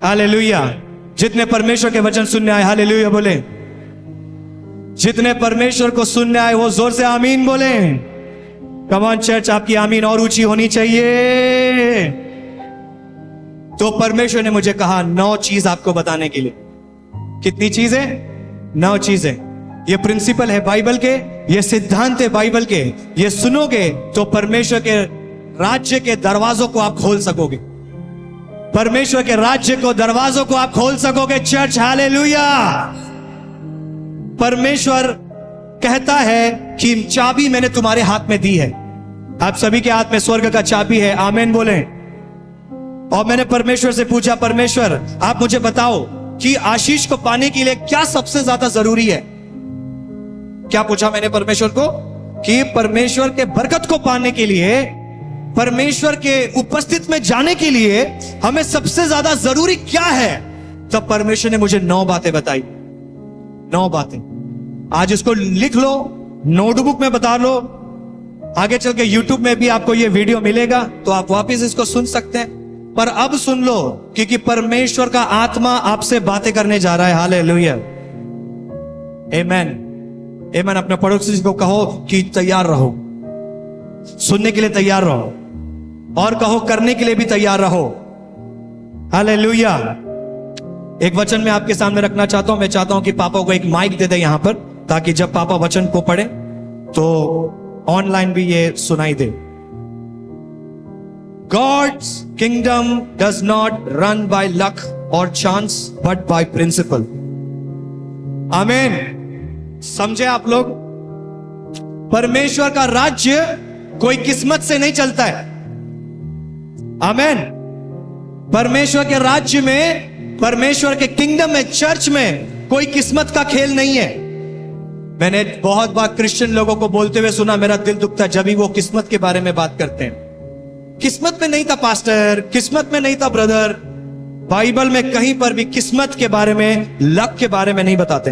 Hallelujah. जितने परमेश्वर के वचन सुनने आए हालेलुया बोले। जितने परमेश्वर को सुनने आए वो जोर से आमीन बोले। कम ऑन चर्च, आपकी आमीन और ऊंची होनी चाहिए। तो परमेश्वर ने मुझे कहा 9 चीज आपको बताने के लिए। कितनी चीजें? 9 चीजें। ये प्रिंसिपल है बाइबल के, ये सिद्धांत है बाइबल के। ये सुनोगे तो परमेश्वर के राज्य के दरवाजों को आप खोल सकोगे। परमेश्वर के राज्य को दरवाजों को आप खोल सकोगे। Church hallelujah. परमेश्वर कहता है कि चाबी मैंने तुम्हारे हाथ में दी है। आप सभी के हाथ में स्वर्ग का चाबी है। आमीन बोले। और मैंने परमेश्वर से पूछा, परमेश्वर आप मुझे बताओ कि आशीष को पाने के लिए क्या सबसे ज्यादा जरूरी है। क्या पूछा मैंने परमेश्वर को? कि परमेश्वर के बरकत को पाने के लिए, परमेश्वर के उपस्थित में जाने के लिए हमें सबसे ज्यादा जरूरी क्या है। तब परमेश्वर ने मुझे 9 बातें बताई। 9 बातें। आज इसको लिख लो, नोटबुक में बता लो। आगे चल के यूट्यूब में भी आपको ये वीडियो मिलेगा तो आप वापस इसको सुन सकते हैं। पर अब सुन लो, क्योंकि परमेश्वर का आत्मा आपसे बातें करने जा रहा है। हालेलुया। आमीन। आमीन। अपने पड़ोसी को कहो कि तैयार रहो, सुनने के लिए तैयार रहो, और कहो करने के लिए भी तैयार रहो। हालेलुया। एक वचन मैं आपके सामने रखना चाहता हूं। मैं चाहता हूं कि पापा को एक माइक दे दे यहां पर, ताकि जब पापा वचन को पढ़े तो ऑनलाइन भी ये सुनाई दे। God's kingdom does not run by luck or chance, but by principle. आमीन। समझे आप लोग? परमेश्वर का राज्य कोई किस्मत से नहीं चलता है। आमीन। परमेश्वर के राज्य में, परमेश्वर के किंगडम में, चर्च में कोई किस्मत का खेल नहीं है। मैंने बहुत बार क्रिश्चियन लोगों को बोलते हुए सुना, मेरा दिल दुखता जब भी वो किस्मत के बारे में बात करते हैं। किस्मत में नहीं था पास्टर, किस्मत में नहीं था ब्रदर। बाइबल में कहीं पर भी किस्मत के बारे में, लक के बारे में नहीं बताते।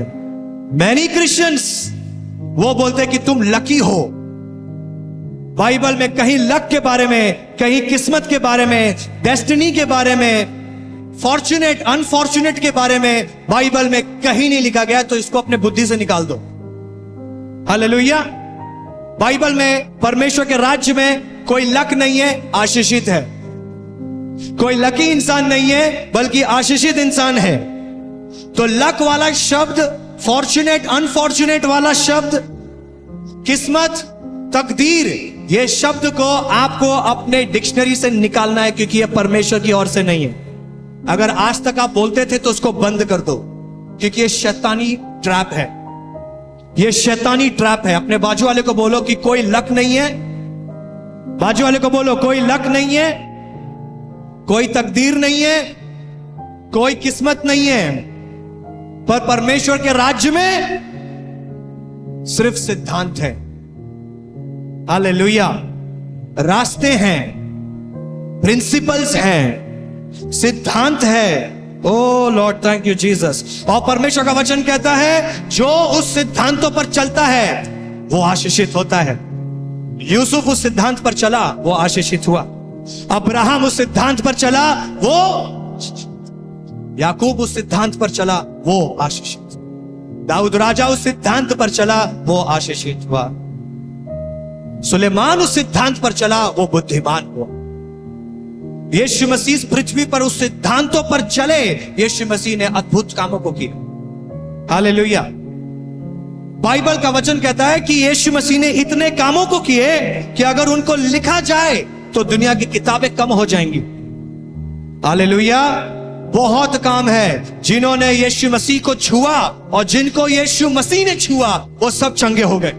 मैनी क्रिश्चियंस वो बोलते कि तुम लकी हो। बाइबल में कहीं लक के बारे में, कहीं किस्मत के बारे में, डेस्टिनी के बारे में, फॉर्चुनेट अनफॉर्चुनेट के बारे में बाइबल में कहीं नहीं लिखा गया। तो इसको अपने बुद्धि से निकाल दो। हालेलुया। बाइबल में परमेश्वर के राज्य में कोई लक नहीं है, आशीषित है। कोई लकी इंसान नहीं है, बल्कि आशीषित इंसान है। तो लक वाला शब्द, फॉर्चुनेट अनफॉर्चुनेट वाला शब्द, किस्मत, तकदीर, ये शब्द को आपको अपने डिक्शनरी से निकालना है, क्योंकि ये परमेश्वर की ओर से नहीं है। अगर आज तक आप बोलते थे तो उसको बंद कर दो, क्योंकि ये शैतानी ट्रैप है। ये शैतानी ट्रैप है। अपने बाजू वाले को बोलो कि कोई लक नहीं है। बाजू वाले को बोलो कोई लक नहीं है, कोई तकदीर नहीं है, कोई किस्मत नहीं है, पर परमेश्वर के राज्य में सिर्फ सिद्धांत है। हालेलुया। रास्ते हैं, प्रिंसिपल्स हैं, सिद्धांत है। ओ लॉर्ड थैंक यू जीसस। और परमेश्वर का वचन कहता है जो उस सिद्धांतों पर चलता है वो आशीषित होता है। यूसुफ उस सिद्धांत पर चला, वो आशीषित हुआ। अब्राहम उस सिद्धांत पर चला, वो, याकूब उस सिद्धांत पर चला, वो आशीषित। दाऊद राजा उस सिद्धांत पर चला, वो आशीषित हुआ। सुलेमान उस सिद्धांत पर चला, वो बुद्धिमान हुआ। यीशु मसीह पृथ्वी पर उस सिद्धांतों पर चले, यीशु मसीह ने अद्भुत कामों को किया। हालेलुया। बाइबल का वचन कहता है कि यीशु मसीह ने इतने कामों को किए कि अगर उनको लिखा जाए तो दुनिया की किताबें कम हो जाएंगी। हालेलुया। बहुत काम है। जिन्होंने यीशु मसीह को छुआ और जिनको यीशु मसीह ने छुआ वो सब चंगे हो गए।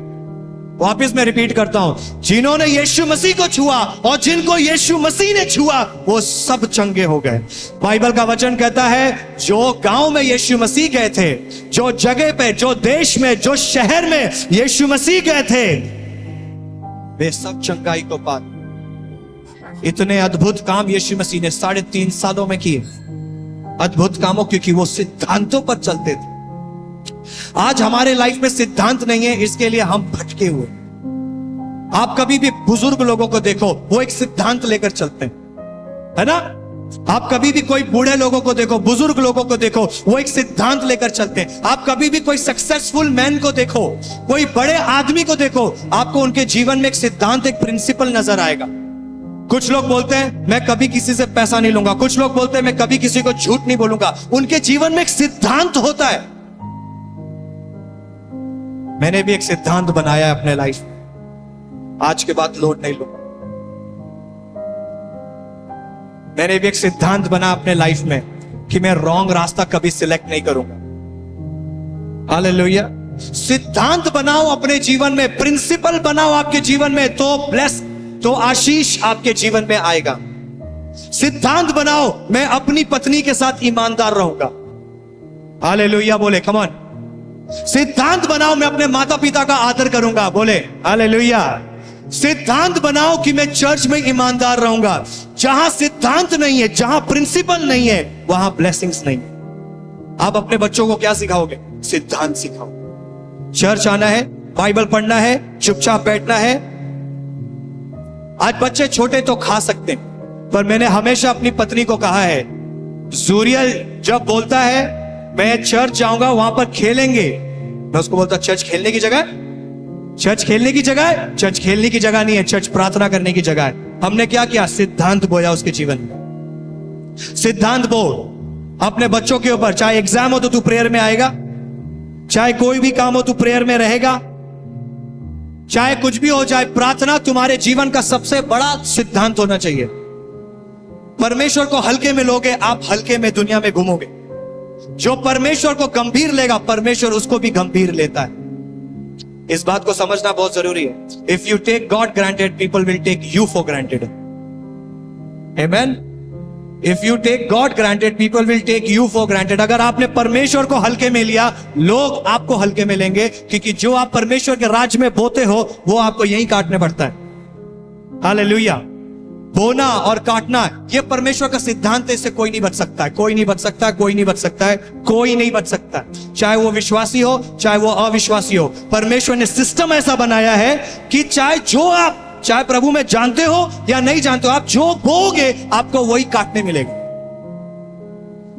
वापस मैं रिपीट करता हूं, जिन्होंने यीशु मसीह को छुआ और जिनको यीशु मसीह ने छुआ वो सब चंगे हो गए। बाइबल का वचन कहता है जो गांव में यीशु मसीह गए थे, जो जगह पे, जो देश में, जो शहर में यीशु मसीह गए थे, वे सब चंगाई को पाए। इतने अद्भुत काम यीशु मसीह ने 3.5 सालों में किए। अद्भुत कामों, क्योंकि वो सिद्धांतों पर चलते थे। आज हमारे लाइफ में सिद्धांत नहीं है, इसके लिए हम भटके हुए। आप कभी भी बुजुर्ग लोगों को देखो, वो एक सिद्धांत लेकर चलते हैं, है ना? आप कभी भी कोई बूढ़े लोगों को देखो, बुजुर्ग लोगों को देखो, वो एक सिद्धांत लेकर चलते हैं। आप कभी भी कोई सक्सेसफुल मैन को देखो, कोई बड़े आदमी को देखो, आपको उनके जीवन में एक सिद्धांत, एक प्रिंसिपल नजर आएगा। कुछ लोग बोलते हैं मैं कभी किसी से पैसा नहीं लूंगा, कुछ लोग बोलते हैं मैं कभी किसी को झूठ नहीं बोलूंगा। उनके जीवन में एक सिद्धांत होता है। मैंने भी एक सिद्धांत बनाया है अपने लाइफ में, आज के बाद लोड नहीं लूंगा। मैंने भी एक सिद्धांत बना अपने लाइफ में कि मैं रॉन्ग रास्ता कभी सिलेक्ट नहीं करूंगा। हालेलुया। सिद्धांत बनाओ अपने जीवन में, प्रिंसिपल बनाओ आपके जीवन में, तो आशीष आपके जीवन में आएगा। सिद्धांत बनाओ मैं अपनी पत्नी के साथ ईमानदार रहूंगा। हालेलुया बोले, कम ऑन। सिद्धांत बनाओ मैं अपने माता पिता का आदर करूंगा। बोले हालेलुया। सिद्धांत बनाओ कि मैं चर्च में ईमानदार रहूंगा। जहां सिद्धांत नहीं है, जहां प्रिंसिपल नहीं है, वहां ब्लेसिंग्स नहीं है। आप अपने बच्चों को क्या सिखाओगे? सिद्धांत सिखाओ। चर्च आना है, बाइबल पढ़ना है, चुपचाप बैठना है। आज बच्चे छोटे तो खा सकते हैं, पर मैंने हमेशा अपनी पत्नी को कहा है, जूरियल जब बोलता है मैं चर्च जाऊंगा, वहां पर खेलेंगे, मैं उसको बोलता चर्च खेलने की जगह है? चर्च खेलने की जगह है? चर्च खेलने की जगह नहीं है, चर्च प्रार्थना करने की जगह है। हमने क्या किया? सिद्धांत बोया उसके जीवन में। सिद्धांत बोल अपने बच्चों के ऊपर, चाहे एग्जाम हो तो तू प्रेयर में आएगा, चाहे कोई भी काम हो तू प्रेयर में रहेगा, चाहे कुछ भी हो जाए, प्रार्थना तुम्हारे जीवन का सबसे बड़ा सिद्धांत होना चाहिए। परमेश्वर को हल्के में लोगे, आप हल्के में दुनिया में घूमोगे। जो परमेश्वर को गंभीर लेगा, परमेश्वर उसको भी गंभीर लेता है। इस बात को समझना बहुत जरूरी है। If you take God granted, people will take you for granted. Amen. If you take God granted, people will take you for granted. अगर आपने परमेश्वर को हल्के में लिया, लोग आपको हल्के में लेंगे, क्योंकि जो आप परमेश्वर के राज में बोते हो वो आपको यहीं काटने पड़ता है। हालेलुया। बोना और काटना ये परमेश्वर का सिद्धांत है, इससे कोई नहीं बच सकता है, कोई नहीं बच सकता है, कोई नहीं बच सकता है, कोई नहीं बच सकता है। चाहे वो विश्वासी हो, चाहे वो अविश्वासी हो, परमेश्वर ने सिस्टम ऐसा बनाया है कि चाहे प्रभु में जानते हो या नहीं जानते हो, आप जो बोगे आपको वही काटने मिलेगा।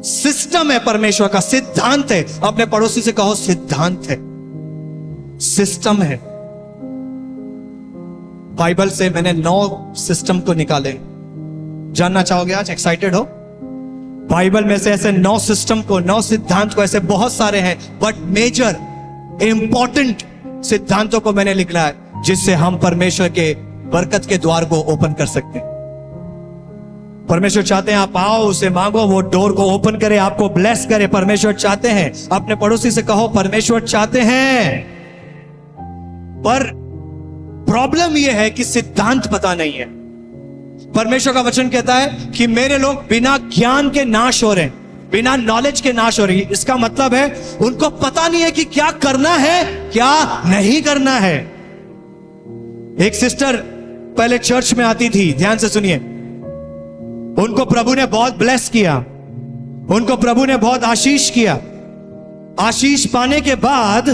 सिस्टम है परमेश्वर का, सिद्धांत है। अपने पड़ोसी से कहो सिद्धांत है, सिस्टम है। बाइबल से मैंने 9 सिस्टम को निकाले। जानना चाहोगे आज? एक्साइटेड हो? बाइबल में से ऐसे 9 सिस्टम को, 9 सिद्धांत को, ऐसे बहुत सारे हैं, बट मेजर इंपॉर्टेंट सिद्धांतों को मैंने लिखा है, जिससे हम परमेश्वर के बरकत के द्वार को ओपन कर सकते हैं। परमेश्वर चाहते हैं आप आओ, उसे मांगो, वो डोर को ओपन करे, आपको ब्लेस करे। परमेश्वर चाहते हैं। अपने पड़ोसी से कहो परमेश्वर चाहते हैं। पर प्रॉब्लम यह है कि सिद्धांत पता नहीं है। परमेश्वर का वचन कहता है कि मेरे लोग बिना ज्ञान के नाश हो रहे हैं, बिना नॉलेज के नाश हो रही है। इसका मतलब है उनको पता नहीं है कि क्या करना है, क्या नहीं करना है। एक सिस्टर पहले चर्च में आती थी, ध्यान से सुनिए। उनको प्रभु ने बहुत ब्लेस किया, उनको प्रभु ने बहुत आशीष किया। आशीष पाने के बाद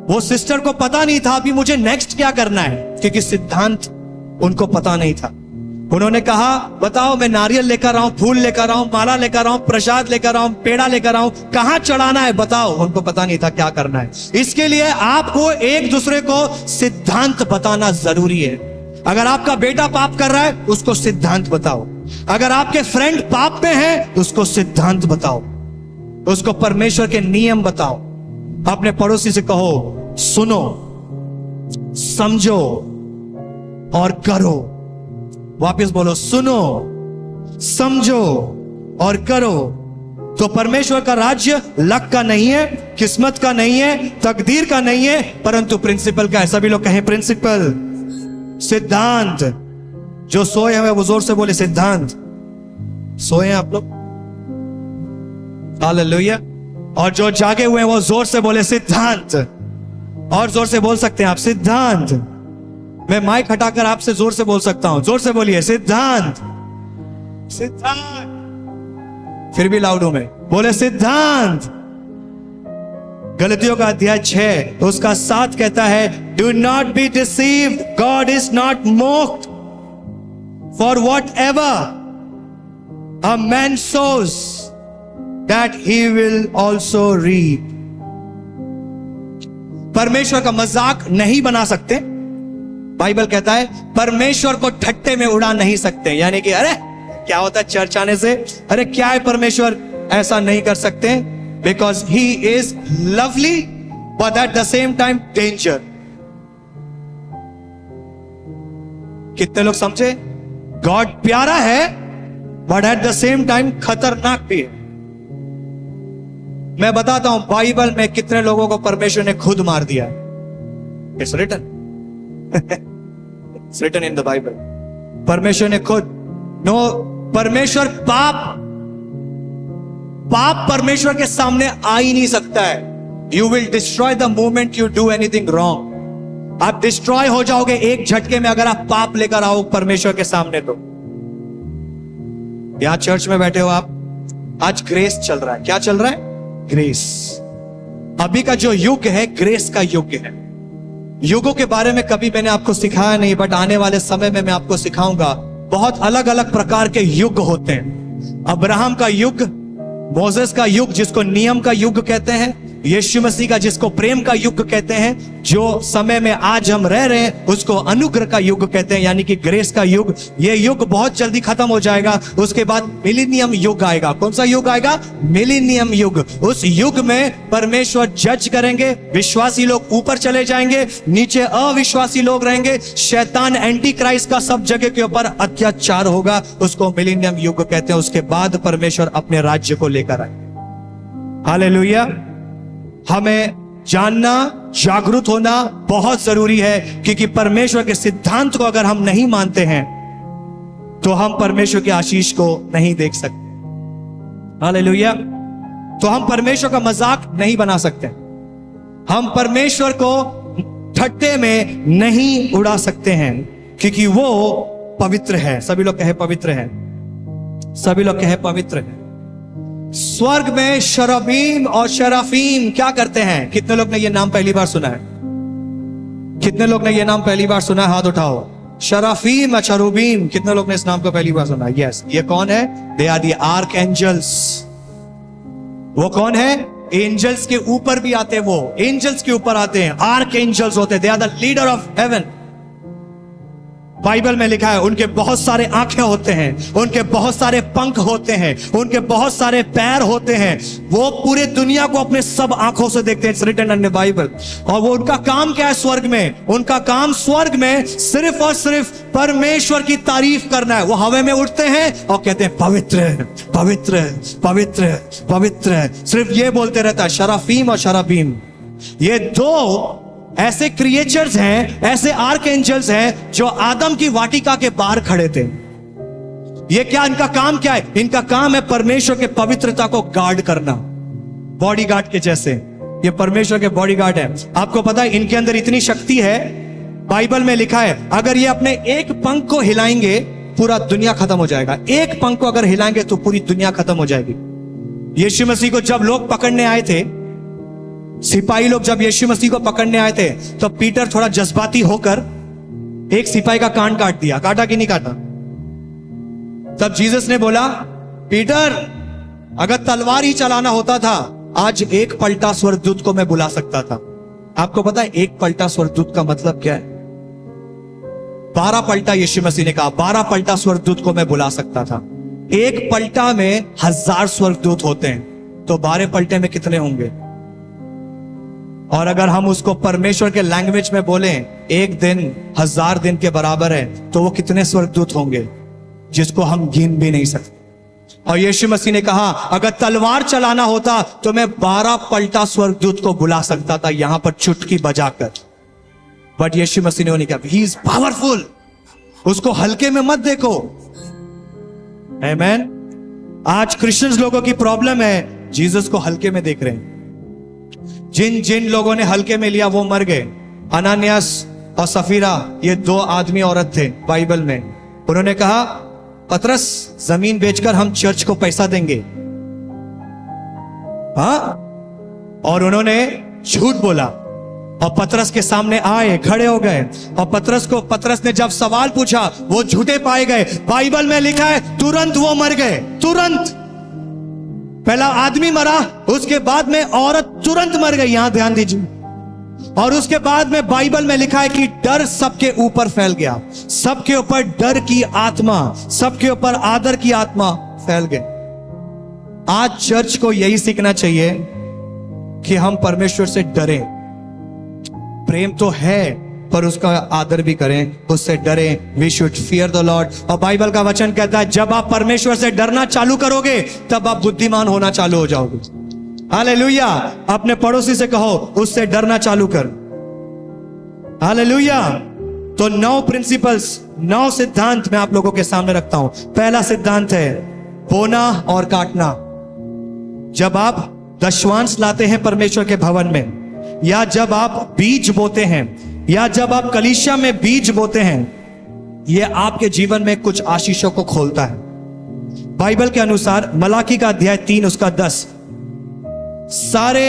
वो सिस्टर को पता नहीं था अभी मुझे नेक्स्ट क्या करना है, क्योंकि सिद्धांत उनको पता नहीं था। उन्होंने कहा बताओ, मैं नारियल लेकर आऊं, फूल लेकर आऊं, माला लेकर आऊं, प्रसाद लेकर आऊं, पेड़ा लेकर आऊं, कहां चढ़ाना है बताओ। उनको पता नहीं था क्या करना है। इसके लिए आपको एक दूसरे को सिद्धांत बताना जरूरी है। अगर आपका बेटा पाप कर रहा है, उसको सिद्धांत बताओ। अगर आपके फ्रेंड पाप में है, उसको सिद्धांत बताओ, उसको परमेश्वर के नियम बताओ। अपने पड़ोसी से कहो सुनो, समझो और करो। वापस बोलो, सुनो, समझो और करो। तो परमेश्वर का राज्य लक का नहीं है, किस्मत का नहीं है, तकदीर का नहीं है, परंतु प्रिंसिपल का है। सभी लोग कहें प्रिंसिपल, सिद्धांत। जो सोए हैं वो जोर से बोले सिद्धांत। सोए हैं आप लोग? हालेलुया। और जो जागे हुए हैं वो जोर से बोले सिद्धांत। और जोर से बोल सकते हैं आप सिद्धांत। मैं माइक हटाकर आपसे जोर से बोल सकता हूं, जोर से बोलिए सिद्धांत, सिद्धांत। फिर भी लाउड हूं मैं, बोले सिद्धांत। गलतियों का अध्याय 6 उसका 7 कहता है, do not be deceived, God is not mocked, for whatever A man sows that he will also reap. परमेश्वर का मजाक नहीं बना सकते। बाइबल कहता है परमेश्वर को ठट्टे में उड़ा नहीं सकते, यानी कि अरे क्या होता है चर्च आने से, अरे क्या है परमेश्वर ऐसा नहीं कर सकते, because he is lovely but at the same time danger. कितने लोग समझे? गॉड प्यारा है but at the same time खतरनाक भी है। मैं बताता हूं बाइबल में कितने लोगों को परमेश्वर ने खुद मार दिया। It's written it's written in the Bible. परमेश्वर ने खुद, नो, परमेश्वर पाप परमेश्वर के सामने आ ही नहीं सकता है। You will destroy the moment you do anything wrong. आप डिस्ट्रॉय हो जाओगे एक झटके में अगर आप पाप लेकर आओ परमेश्वर के सामने। तो यहां चर्च में बैठे हो आप, आज ग्रेस चल रहा है। क्या चल रहा है? ग्रेस। अभी का जो युग है ग्रेस का युग है। युगों के बारे में कभी मैंने आपको सिखाया नहीं, बट आने वाले समय में मैं आपको सिखाऊंगा। बहुत अलग अलग प्रकार के युग होते हैं। अब्राहम का युग, मोसेस का युग जिसको नियम का युग कहते हैं, यीशु मसीह का जिसको प्रेम का युग कहते हैं, जो समय में आज हम रह रहे हैं उसको अनुग्रह का युग कहते हैं, यानी कि ग्रेस का युग। ये युग बहुत जल्दी खत्म हो जाएगा। उसके बाद मिलेनियम युग आएगा। कौन सा युग आएगा? मिलेनियम युग। उस युग में परमेश्वर जज करेंगे। विश्वासी लोग ऊपर चले जाएंगे, नीचे अविश्वासी लोग रहेंगे। शैतान एंटी क्राइस्ट का सब जगह के ऊपर अत्याचार होगा। उसको मिलेनियम युग कहते हैं। उसके बाद परमेश्वर अपने राज्य को लेकर आए। हालेलुया। हमें जानना, जागरूक होना बहुत जरूरी है, क्योंकि परमेश्वर के सिद्धांत को अगर हम नहीं मानते हैं तो हम परमेश्वर की आशीष को नहीं देख सकते। हालेलुया। तो हम परमेश्वर का मजाक नहीं बना सकते। हम परमेश्वर को ठट्टे में नहीं उड़ा सकते हैं, क्योंकि वो पवित्र है। सभी लोग कहे पवित्र है। सभी लोग कहे पवित्र है। स्वर्ग में शराबीम और शराफीम क्या करते हैं? कितने लोग ने ये नाम पहली बार सुना है? कितने लोग ने ये नाम पहली बार सुना है? हाथ उठाओ। शराफीम और शरूबीम, कितने लोग ने इस नाम को पहली बार सुना है? यस। ये कौन है? They are the archangels. वो कौन है? एंजल्स के ऊपर भी आते हैं। वो एंजल्स के ऊपर आते हैं, आर्क एंजल्स होते हैं। They are the leader of heaven. Bible में लिखा है उनके बहुत सारे आंखें होते हैं, उनके बहुत सारे पंख होते हैं, उनके बहुत सारे पैर होते हैं। वो पूरे दुनिया को अपने सब आंखों से देखते हैं। It's written in the Bible. और वो उनका काम क्या है स्वर्ग में? उनका काम स्वर्ग में सिर्फ और सिर्फ परमेश्वर की तारीफ करना है। वो हवा में उड़ते हैं और कहते हैं पवित्र है, पवित्र है, पवित्र है, पवित्र है। सिर्फ ये बोलते रहता है। शराफीम और शराबीम, ये दो ऐसे क्रिएचर्स हैं, ऐसे आर्क एंजल्स हैं जो आदम की वाटिका के बाहर खड़े थे। ये क्या, इनका काम क्या है? इनका काम है परमेश्वर के पवित्रता को गार्ड करना, बॉडी गार्ड के जैसे। ये परमेश्वर के बॉडी गार्ड है। आपको पता है इनके अंदर इतनी शक्ति है, बाइबल में लिखा है अगर ये अपने एक पंख को हिलाएंगे पूरा दुनिया खत्म हो जाएगा। एक पंख को अगर हिलाएंगे तो पूरी दुनिया खत्म हो जाएगी। यीशु मसीह को जब लोग पकड़ने आए थे, सिपाही लोग जब यीशु मसीह को पकड़ने आए थे, तो पीटर थोड़ा जज्बाती होकर एक सिपाही का कान काट दिया। काटा कि नहीं काटा? तब जीसस ने बोला, पीटर अगर तलवार ही चलाना होता था आज एक पलटा स्वर्गदूत को मैं बुला सकता था। आपको पता है एक पलटा स्वर्गदूत का मतलब क्या है? 12 पलटा यीशु मसीह ने कहा, 12 पलटा स्वर्गदूत को मैं बुला सकता था। एक पलटा में 1000 स्वर्गदूत होते हैं, तो 12 पलटे में कितने होंगे? और अगर हम उसको परमेश्वर के लैंग्वेज में बोलें, एक दिन 1000 दिन के बराबर है, तो वो कितने स्वर्गदूत होंगे जिसको हम गिन भी नहीं सकते। और यीशु मसीह ने कहा अगर तलवार चलाना होता तो मैं 12 पलटा स्वर्गदूत को बुला सकता था यहां पर चुटकी बजाकर। बट यीशु मसीह ने नहीं कहा, ही इज पावरफुल, उसको हल्के में मत देखो। आमीन। आज क्रिश्चियंस लोगों की प्रॉब्लम है, जीसस को हल्के में देख रहे हैं। जिन जिन लोगों ने हल्के में लिया वो मर गए। अनानियास और सफीरा, ये 2 आदमी औरत थे बाइबल में। उन्होंने कहा पतरस जमीन बेचकर हम चर्च को पैसा देंगे। हाँ, और उन्होंने झूठ बोला और पतरस के सामने आए, खड़े हो गए। और पतरस ने जब सवाल पूछा, वो झूठे पाए गए। बाइबल में लिखा है तुरंत वो मर गए, तुरंत। पहला आदमी मरा, उसके बाद में औरत तुरंत मर गई। यहां ध्यान दीजिए। और उसके बाद में बाइबल में लिखा है कि डर सबके ऊपर फैल गया, सबके ऊपर डर की आत्मा, सबके ऊपर आदर की आत्मा फैल गई। आज चर्च को यही सीखना चाहिए कि हम परमेश्वर से डरें। प्रेम तो है, पर उसका आदर भी करें, उससे डरें। We should fear the Lord. और बाइबल का वचन कहता है जब आप परमेश्वर से डरना चालू करोगे तब आप बुद्धिमान होना चालू हो जाओगे। हालेलुया। अपने पड़ोसी से कहो उससे डरना चालू कर। हालेलुया। तो 9 प्रिंसिपल्स, 9 सिद्धांत मैं आप लोगों के सामने रखता हूं। पहला सिद्धांत है बोना और काटना। जब आप दशवांश लाते हैं परमेश्वर के भवन में, या जब आप बीज बोते हैं, या जब आप कलीसिया में बीज बोते हैं, यह आपके जीवन में कुछ आशीषों को खोलता है। बाइबल के अनुसार मलाकी का अध्याय 3 उसका 10, सारे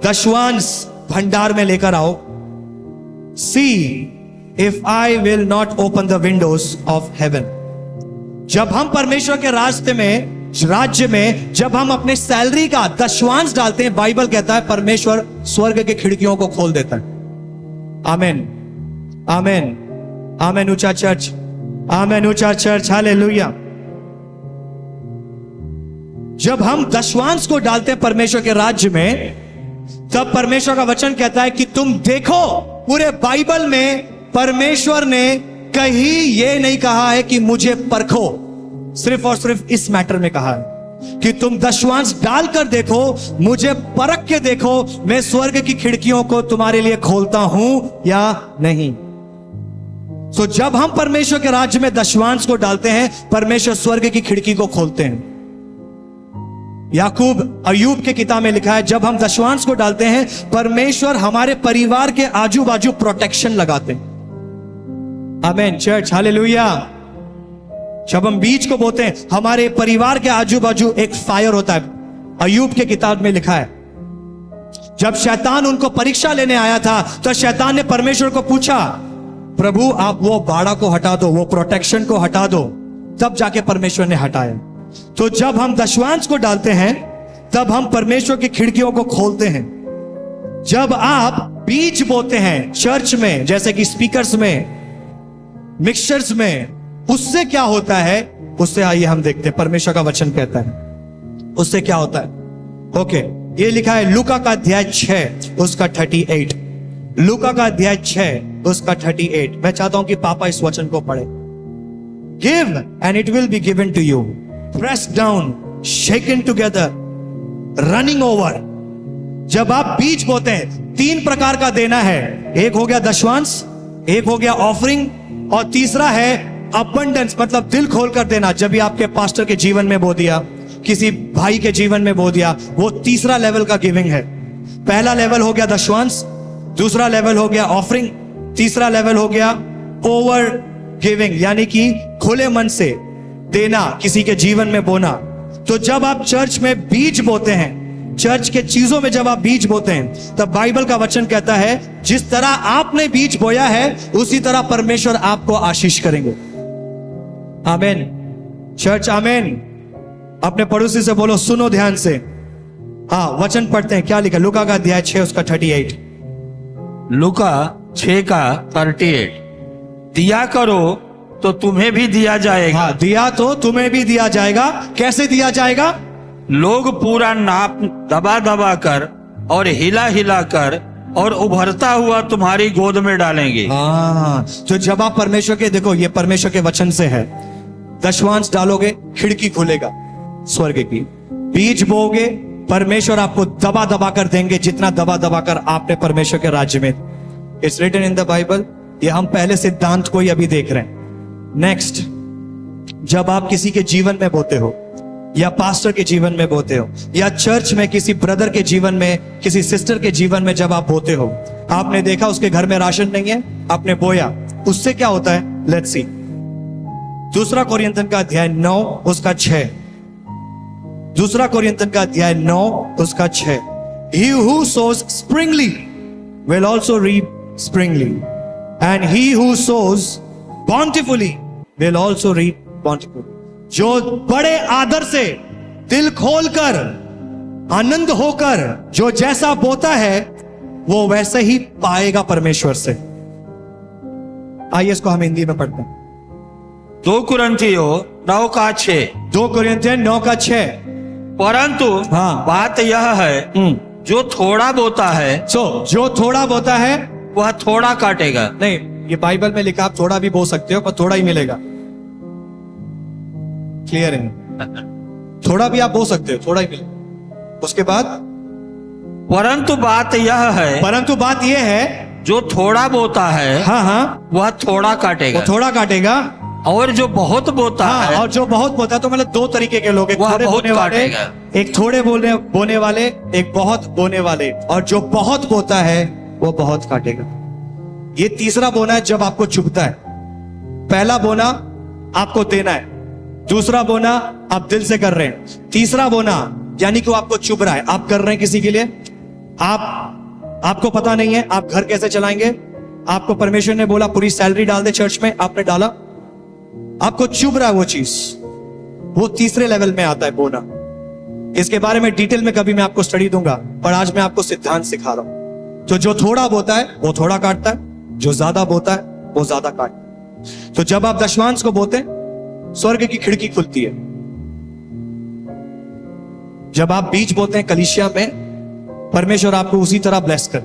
दशवांश भंडार में लेकर आओ। See if I will not open the Windows of haven. जब हम परमेश्वर के रास्ते में, राज्य में, जब हम अपने सैलरी का दशवांश डालते हैं, बाइबल कहता है परमेश्वर स्वर्ग के खिड़कियों को खोल देता है। आमेन, आमेन, आमेन। ऊंचा चर्च, आमेन, ऊंचा चर्च। हालेलुया। जब हम दशवांश को डालते हैं परमेश्वर के राज्य में, तब परमेश्वर का वचन कहता है कि तुम देखो, पूरे बाइबल में परमेश्वर ने कहीं यह नहीं कहा है कि मुझे परखो। सिर्फ और सिर्फ इस मैटर में कहा है कि तुम दशवांश डालकर देखो, मुझे परख के देखो, मैं स्वर्ग की खिड़कियों को तुम्हारे लिए खोलता हूं या नहीं। तो जब हम परमेश्वर के राज्य में दशवांश को डालते हैं, परमेश्वर स्वर्ग की खिड़की को खोलते हैं। याकूब, अय्यूब के किताब में लिखा है जब हम दशवांश को डालते हैं, परमेश्वर हमारे परिवार के आजू बाजू प्रोटेक्शन लगाते हैं। आमेन चर्च, हालेलुया। जब हम बीज को बोते हैं, हमारे परिवार के आजू बाजू एक फायर होता है। अय्यूब के किताब में लिखा है जब शैतान उनको परीक्षा लेने आया था, तो शैतान ने परमेश्वर को पूछा, प्रभु आप वो बाड़ा को हटा दो, वो प्रोटेक्शन को हटा दो। तब जाके परमेश्वर ने हटाया। तो जब हम दशवांश को डालते हैं, तब हम परमेश्वर की खिड़कियों को खोलते हैं। जब आप बीज बोते हैं चर्च में, जैसे कि स्पीकर्स में, मिक्सचर्स में, उससे क्या होता है? उससे आइए हम देखते हैं। परमेश्वर का वचन कहता है उससे क्या होता है। ओके, ये लिखा है लूका का अध्याय 6 उसका 38। लूका का अध्याय 6 उसका 38। मैं चाहता हूं कि पापा इस वचन को पढ़े। Give and it will be given to you, pressed down, shaken together, running over. जब आप बीज बोते हैं, 3 प्रकार का देना है। एक हो गया दशवांश, एक हो गया ऑफरिंग, और तीसरा है अबंडेंस, मतलब दिल खोलकर देना। जब भी आपके पास्टर के जीवन में बो दिया, किसी भाई के जीवन में बो दिया, वो तीसरा लेवल का गिविंग है। पहला लेवल हो गया दशवांश, दूसरा लेवल हो गया ऑफरिंग, तीसरा लेवल हो गया ओवर गिविंग, यानी कि खुले मन से देना, किसी के जीवन में बोना। तो जब आप चर्च में बीज बोते हैं, चर्च के चीजों में जब आप बीज बोते हैं, तब बाइबल का वचन कहता है जिस तरह आपने बीज बोया है, उसी तरह परमेश्वर आपको आशीष करेंगे। आमेन चर्च, आमेन। अपने पड़ोसी से बोलो, सुनो ध्यान से। हाँ, वचन पढ़ते हैं। क्या लिखा? लूका का अध्याय 6 उसका 38। लूका 6 का 38। दिया करो तो तुम्हें भी दिया जाएगा। हाँ, दिया तो तुम्हें भी दिया जाएगा। कैसे दिया जाएगा? लोग पूरा नाप दबा दबा कर और हिला हिला कर और उभरता हुआ तुम्हारी गोद में डालेंगे। हाँ, तो जब आप परमेश्वर के, देखो ये परमेश्वर के वचन से है, दशवांश डालोगे, खिड़की खुलेगा स्वर्ग की। बीज बोगे, परमेश्वर आपको दबा दबा कर देंगे, जितना दबा दबा कर आपने परमेश्वर के राज्य में। It's written in the Bible. ये हम पहले सिद्धांत को ही अभी देख रहे हैं। नेक्स्ट, जब आप किसी के जीवन में बोते हो, या पास्टर के जीवन में बोते हो, या चर्च में किसी ब्रदर के जीवन में, किसी सिस्टर के जीवन में जब आप बोते हो, आपने देखा उसके घर में राशन नहीं है, आपने बोया, उससे क्या होता है? Let's see. दूसरा कोरिन्थियन का अध्याय 9 उसका 6। दूसरा कोरिन्थियन का अध्याय 9 उसका 6। He who sows springly will also reap springly, and he who sows bountifully will also reap bountifully. जो बड़े आदर से, दिल खोलकर, आनंद होकर जो जैसा बोता है वो वैसे ही पाएगा परमेश्वर से। आइए इसको हम हिंदी में पढ़ते हैं। 2 कुरिन्थियों 9:6। 2 कुरिन्थियों 9:6। परंतु हाँ। बात यह है, जो थोड़ा बोता है जो थोड़ा बोता है वह थोड़ा काटेगा। नहीं, ये बाइबल में लिखा, आप थोड़ा भी बो सकते हो पर थोड़ा ही मिलेगा। क्लियर है? थोड़ा भी आप बो सकते हो, थोड़ा ही मिलेगा। उसके बाद परंतु बात यह है, जो थोड़ा बोता है हाँ हाँ वह थोड़ा काटेगा। वो थोड़ा काटेगा। और जो बहुत बोता है और जो बहुत बोता है, तो मतलब 2 तरीके के लोग, एक वह थोड़े बहुत बोने वाले, काटेगा। एक थोड़े बोने वाले, एक बहुत बोने वाले। और जो बहुत बोता है वो बहुत काटेगा। ये तीसरा बोना है जब आपको चुभता है। पहला बोना आपको देना है, दूसरा बोना आप दिल से कर रहे हैं, तीसरा बोना यानी कि वो आपको चुभ रहा है, आप कर रहे हैं किसी के लिए, आपको पता नहीं है आप घर कैसे चलाएंगे, आपको परमेश्वर ने बोला पूरी सैलरी डाल दे चर्च में, आपने डाला, आपको चुभ रहा है वो चीज, वो तीसरे लेवल में आता है बोना। इसके बारे में डिटेल में कभी मैं आपको स्टडी दूंगा, पर आज मैं आपको सिद्धांत सिखा रहा हूं। तो जो थोड़ा बोता है वो थोड़ा काटता है, जो ज्यादा बोता है वो ज्यादा काटता है। तो जब आप दशमांश को बोते हैं, स्वर्ग की खिड़की खुलती है। जब आप बीज बोते हैं कलीसिया में, परमेश्वर आपको उसी तरह ब्लेस कर।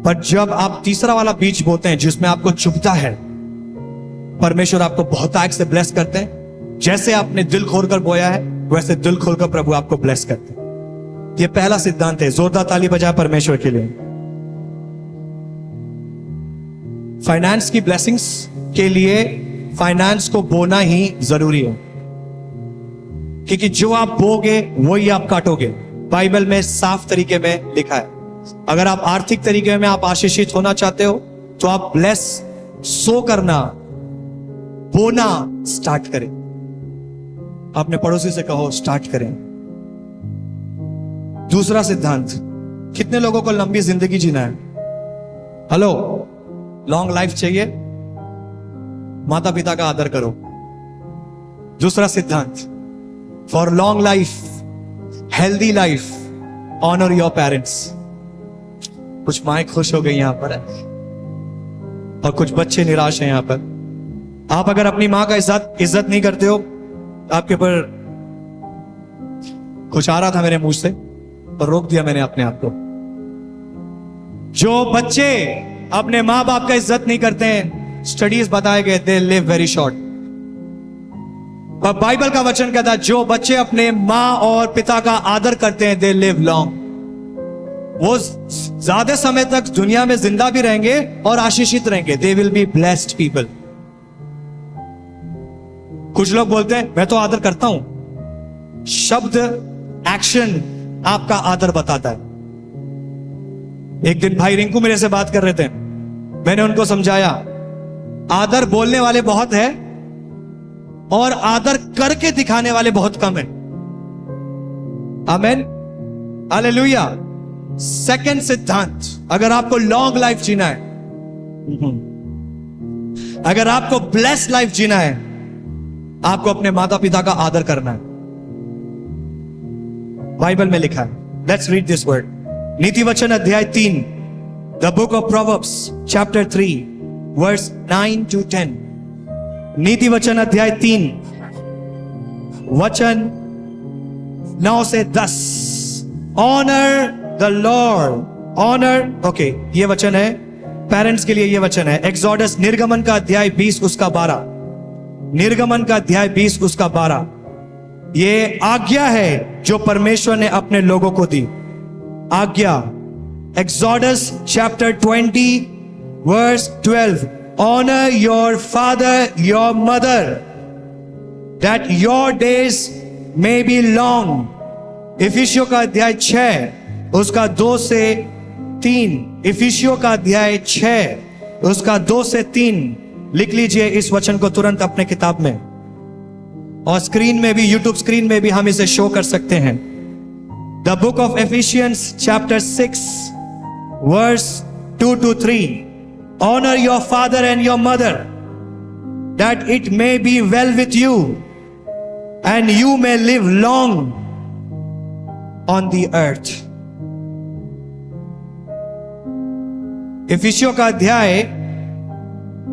पर जब आप तीसरा वाला बीज बोते हैं जिसमें आपको चुभता है, परमेश्वर आपको बहुतायत से ब्लेस करते हैं। जैसे आपने दिल खोलकर बोया है वैसे दिल खोलकर प्रभु आपको ब्लेस करते हैं। यह पहला सिद्धांत है। जोरदार ताली बजाए परमेश्वर के लिए। फाइनेंस की ब्लेसिंग्स के लिए फाइनेंस को बोना ही जरूरी है, क्योंकि जो आप बोगे वही आप काटोगे। बाइबल में साफ तरीके में लिखा है, अगर आप आर्थिक तरीके में आप आशीषित होना चाहते हो तो आप ब्लेस सो करना, बोना स्टार्ट करें। अपने पड़ोसी से कहो स्टार्ट करें। दूसरा सिद्धांत, कितने लोगों को लंबी जिंदगी जीना है? हेलो, लॉन्ग लाइफ चाहिए? माता पिता का आदर करो। दूसरा सिद्धांत, for long life, healthy life, honour your parents. कुछ माएं खुश हो गई यहां पर और कुछ बच्चे निराश हैं यहां पर। आप अगर अपनी मां का इज्जत नहीं करते हो, आपके ऊपर कुछ आ रहा था मेरे मुंह से पर रोक दिया मैंने अपने आप को। जो बच्चे अपने मां बाप का इज्जत नहीं करते हैं, स्टडीज बताए गए, दे लिव वेरी शॉर्ट। पर बाइबल का वचन कहता है जो बच्चे अपने मां और पिता का आदर करते हैं, दे लिव लॉन्ग। वो ज्यादा समय तक दुनिया में जिंदा भी रहेंगे और आशीषित रहेंगे। They will be blessed people. कुछ लोग बोलते हैं मैं तो आदर करता हूं। शब्द, एक्शन आपका आदर बताता है। एक दिन भाई रिंकू मेरे से बात कर रहे थे, मैंने उनको समझाया आदर बोलने वाले बहुत है और आदर करके दिखाने वाले बहुत कम है। आमेन, हालेलुया। सेकंड सिद्धांत, अगर आपको लॉन्ग लाइफ जीना है, अगर आपको ब्लेस्ड लाइफ जीना है, आपको अपने माता पिता का आदर करना है। बाइबल में लिखा है, लेट्स रीड दिस वर्ड। नीति वचन अध्याय 3, the book of Proverbs chapter 3 verse 9 to 10। नीति वचन अध्याय 3 वचन 9 से 10। Honour the Lord, honour, okay, ये वचन है पेरेंट्स के लिए। ये वचन है एक्सोडस, निर्गमन का अध्याय 20 उसका 12। निर्गमन का अध्याय 20 उसका 12। ये आज्ञा है जो परमेश्वर ने अपने लोगों को दी। आज्ञा, Exodus chapter 20 verse 12। Honour your father your mother that your days may be long. इफिसियों का अध्याय 6 उसका 2 से 3। इफिसियों का अध्याय 6 उसका 2 से 3। लिख लीजिए इस वचन को तुरंत अपने किताब में, और स्क्रीन में भी, यूट्यूब स्क्रीन में भी हम इसे शो कर सकते हैं। The book of efficiency chapter 6 verse 2 to 3. Honor your father and your mother, that it may be well with you and you may live long on the earth. इफिसियों का अध्याय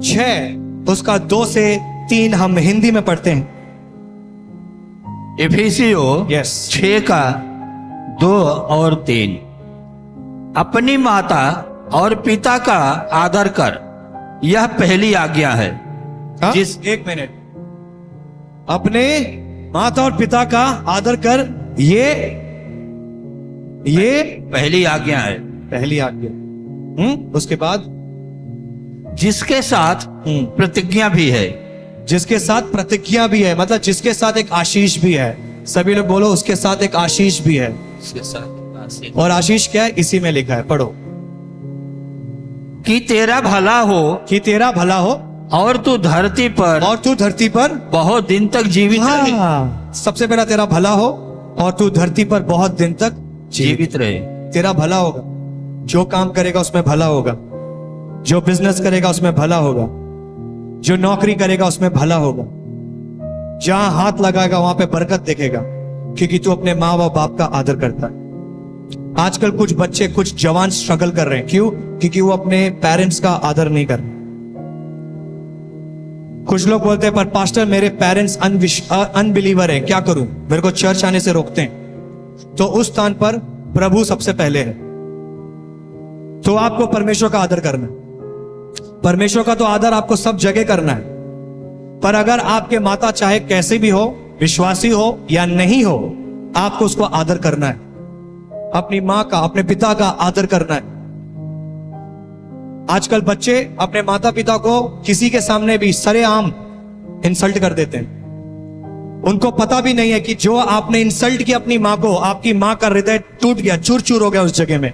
6 उसका 2 से 3 हम हिंदी में पढ़ते हैं। इफिसियो Yes. 6 का 2 और 3। अपनी माता और पिता का आदर कर, यह पहली आज्ञा है। हाँ? जिस 1 मिनट, अपने माता और पिता का आदर कर, ये पहली आज्ञा है। पहली आज्ञा। उसके बाद जिसके साथ प्रतिज्ञा भी है। जिसके साथ प्रतिज्ञा भी है, मतलब जिसके साथ एक आशीष भी है। सभी लोग बोलो, उसके साथ एक आशीष भी है। इसके साथ और आशीष क्या है? इसी में लिखा है, पढ़ो। कि तेरा भला हो कि तेरा भला हो और तू धरती पर और तू धरती पर बहुत दिन तक जीवित रहे। हाँ, सबसे पहला तेरा भला हो और तू धरती पर बहुत दिन तक जीवित रहे। तेरा भला होगा। जो काम करेगा उसमें भला होगा, जो बिजनेस करेगा उसमें भला होगा, जो नौकरी करेगा उसमें भला होगा, जहां हाथ लगाएगा वहां पे बरकत दिखेगा, क्योंकि तू अपने माँ व बाप का आदर करता है। आजकल कुछ बच्चे, कुछ जवान स्ट्रगल कर रहे हैं। क्यों? क्योंकि वो अपने पेरेंट्स का आदर नहीं कर रहे। कुछ लोग बोलते हैं, पर पास्टर मेरे पेरेंट्स अनबिलीवर है, क्या करूं? मेरे को चर्च आने से रोकते हैं। तो उस स्थान पर प्रभु सबसे पहले है। तो आपको परमेश्वर का आदर करना है। परमेश्वर का तो आदर आपको सब जगह करना है। पर अगर आपके माता चाहे कैसे भी हो, विश्वासी हो या नहीं हो, आपको उसको आदर करना है। अपनी माँ का, अपने पिता का आदर करना है। आजकल बच्चे अपने माता पिता को किसी के सामने भी सरेआम इंसल्ट कर देते हैं। उनको पता भी नहीं है कि जो आपने इंसल्ट किया अपनी माँ को, आपकी माँ का हृदय टूट गया, चूर चूर हो गया उस जगह में।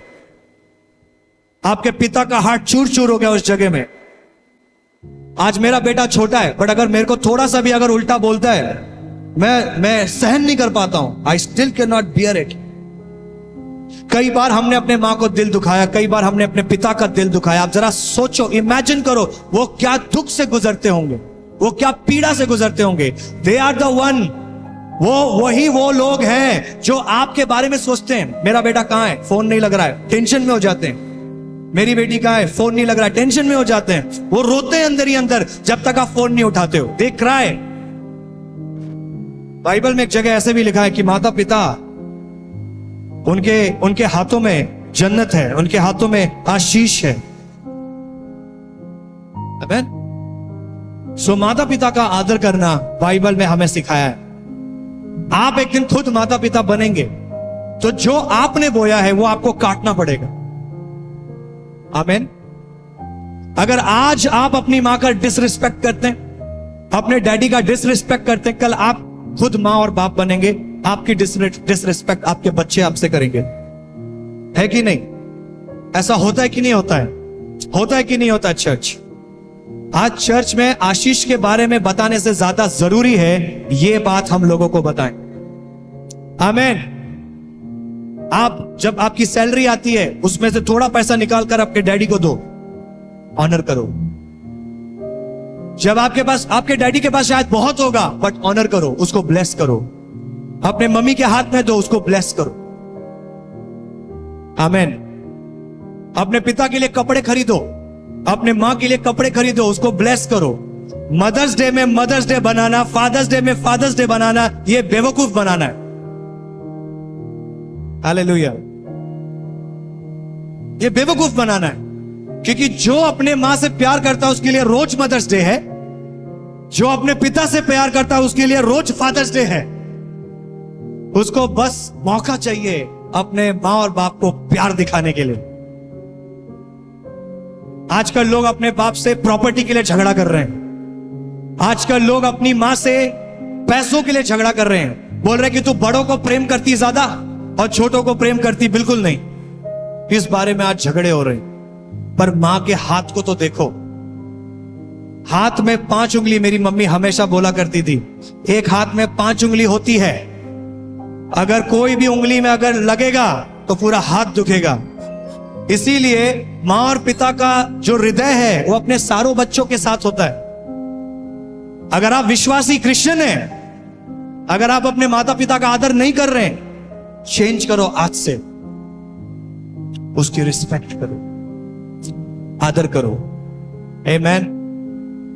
आपके पिता का हार्ट चूर चूर हो गया उस जगह में। आज मेरा बेटा छोटा है, बट अगर मेरे को थोड़ा सा भी अगर उल्टा बोलता है, मैं सहन नहीं कर पाता हूं। I still can not bear it. कई बार हमने अपने माँ को दिल दुखाया, कई बार हमने अपने पिता का दिल दुखाया। आप जरा सोचो, इमेजिन करो, वो क्या दुख से गुजरते होंगे, वो क्या पीड़ा से गुजरते होंगे। दे आर द वन, वो लोग हैं जो आपके बारे में सोचते हैं। मेरा बेटा कहाँ है? फोन नहीं लग रहा है, टेंशन में हो जाते हैं। मेरी बेटी कहाँ है? फोन नहीं लग रहा है, टेंशन में हो जाते हैं। वो रोते हैं अंदर ही अंदर जब तक आप फोन नहीं उठाते हो। दे क्राई। बाइबल में एक जगह ऐसे भी लिखा है कि माता पिता, उनके हाथों में जन्नत है, उनके हाथों में आशीष है। आमीन। सो माता पिता का आदर करना बाइबल में हमें सिखाया है। आप एक दिन खुद माता पिता बनेंगे, तो जो आपने बोया है वो आपको काटना पड़ेगा। आमीन। अगर आज आप अपनी मां का डिसरिस्पेक्ट करते हैं, अपने डैडी का डिसरिस्पेक्ट करते हैं, कल आप खुद मां और बाप बनेंगे, आपकी डिसरिस्पेक्ट आपके बच्चे आपसे करेंगे। है कि नहीं? ऐसा होता है कि नहीं होता है? होता है कि नहीं होता है चर्च? आज चर्च में आशीष के बारे में बताने से ज्यादा जरूरी है ये बात हम लोगों को बताएं। आमीन। आप जब आपकी सैलरी आती है, उसमें से थोड़ा पैसा निकाल कर आपके डैडी को दो, ऑनर करो। जब आपके डैडी के पास शायद बहुत होगा, बट ऑनर करो, उसको ब्लेस करो। अपने मम्मी के हाथ में दो, उसको ब्लेस करो। आमीन। अपने पिता के लिए कपड़े खरीदो, अपने मां के लिए कपड़े खरीदो, उसको ब्लेस करो। मदर्स डे में मदर्स डे बनाना, फादर्स डे में फादर्स डे बनाना, ये बेवकूफ बनाना है। हालेलुया। ये बेवकूफ बनाना है, क्योंकि जो अपने मां से प्यार करता है उसके लिए रोज मदर्स डे है। जो अपने पिता से प्यार करता है उसके लिए रोज फादर्स डे है। उसको बस मौका चाहिए अपने मां और बाप को प्यार दिखाने के लिए। आजकल लोग अपने बाप से प्रॉपर्टी के लिए झगड़ा कर रहे हैं। आजकल लोग अपनी मां से पैसों के लिए झगड़ा कर रहे हैं। बोल रहे कि तू बड़ों को प्रेम करती ज्यादा और छोटों को प्रेम करती बिल्कुल नहीं। इस बारे में आज झगड़े हो रहे हैं। पर मां के हाथ को तो देखो। हाथ में 5 उंगली, मेरी मम्मी हमेशा बोला करती थी, एक हाथ में 5 उंगली होती है। अगर कोई भी उंगली में अगर लगेगा तो पूरा हाथ दुखेगा। इसीलिए माँ और पिता का जो हृदय है वो अपने सारों बच्चों के साथ होता है। अगर आप विश्वासी क्रिश्चियन हैं, अगर आप अपने माता पिता का आदर नहीं कर रहे, चेंज करो आज से। उसकी रिस्पेक्ट करो, आदर करो। आमेन।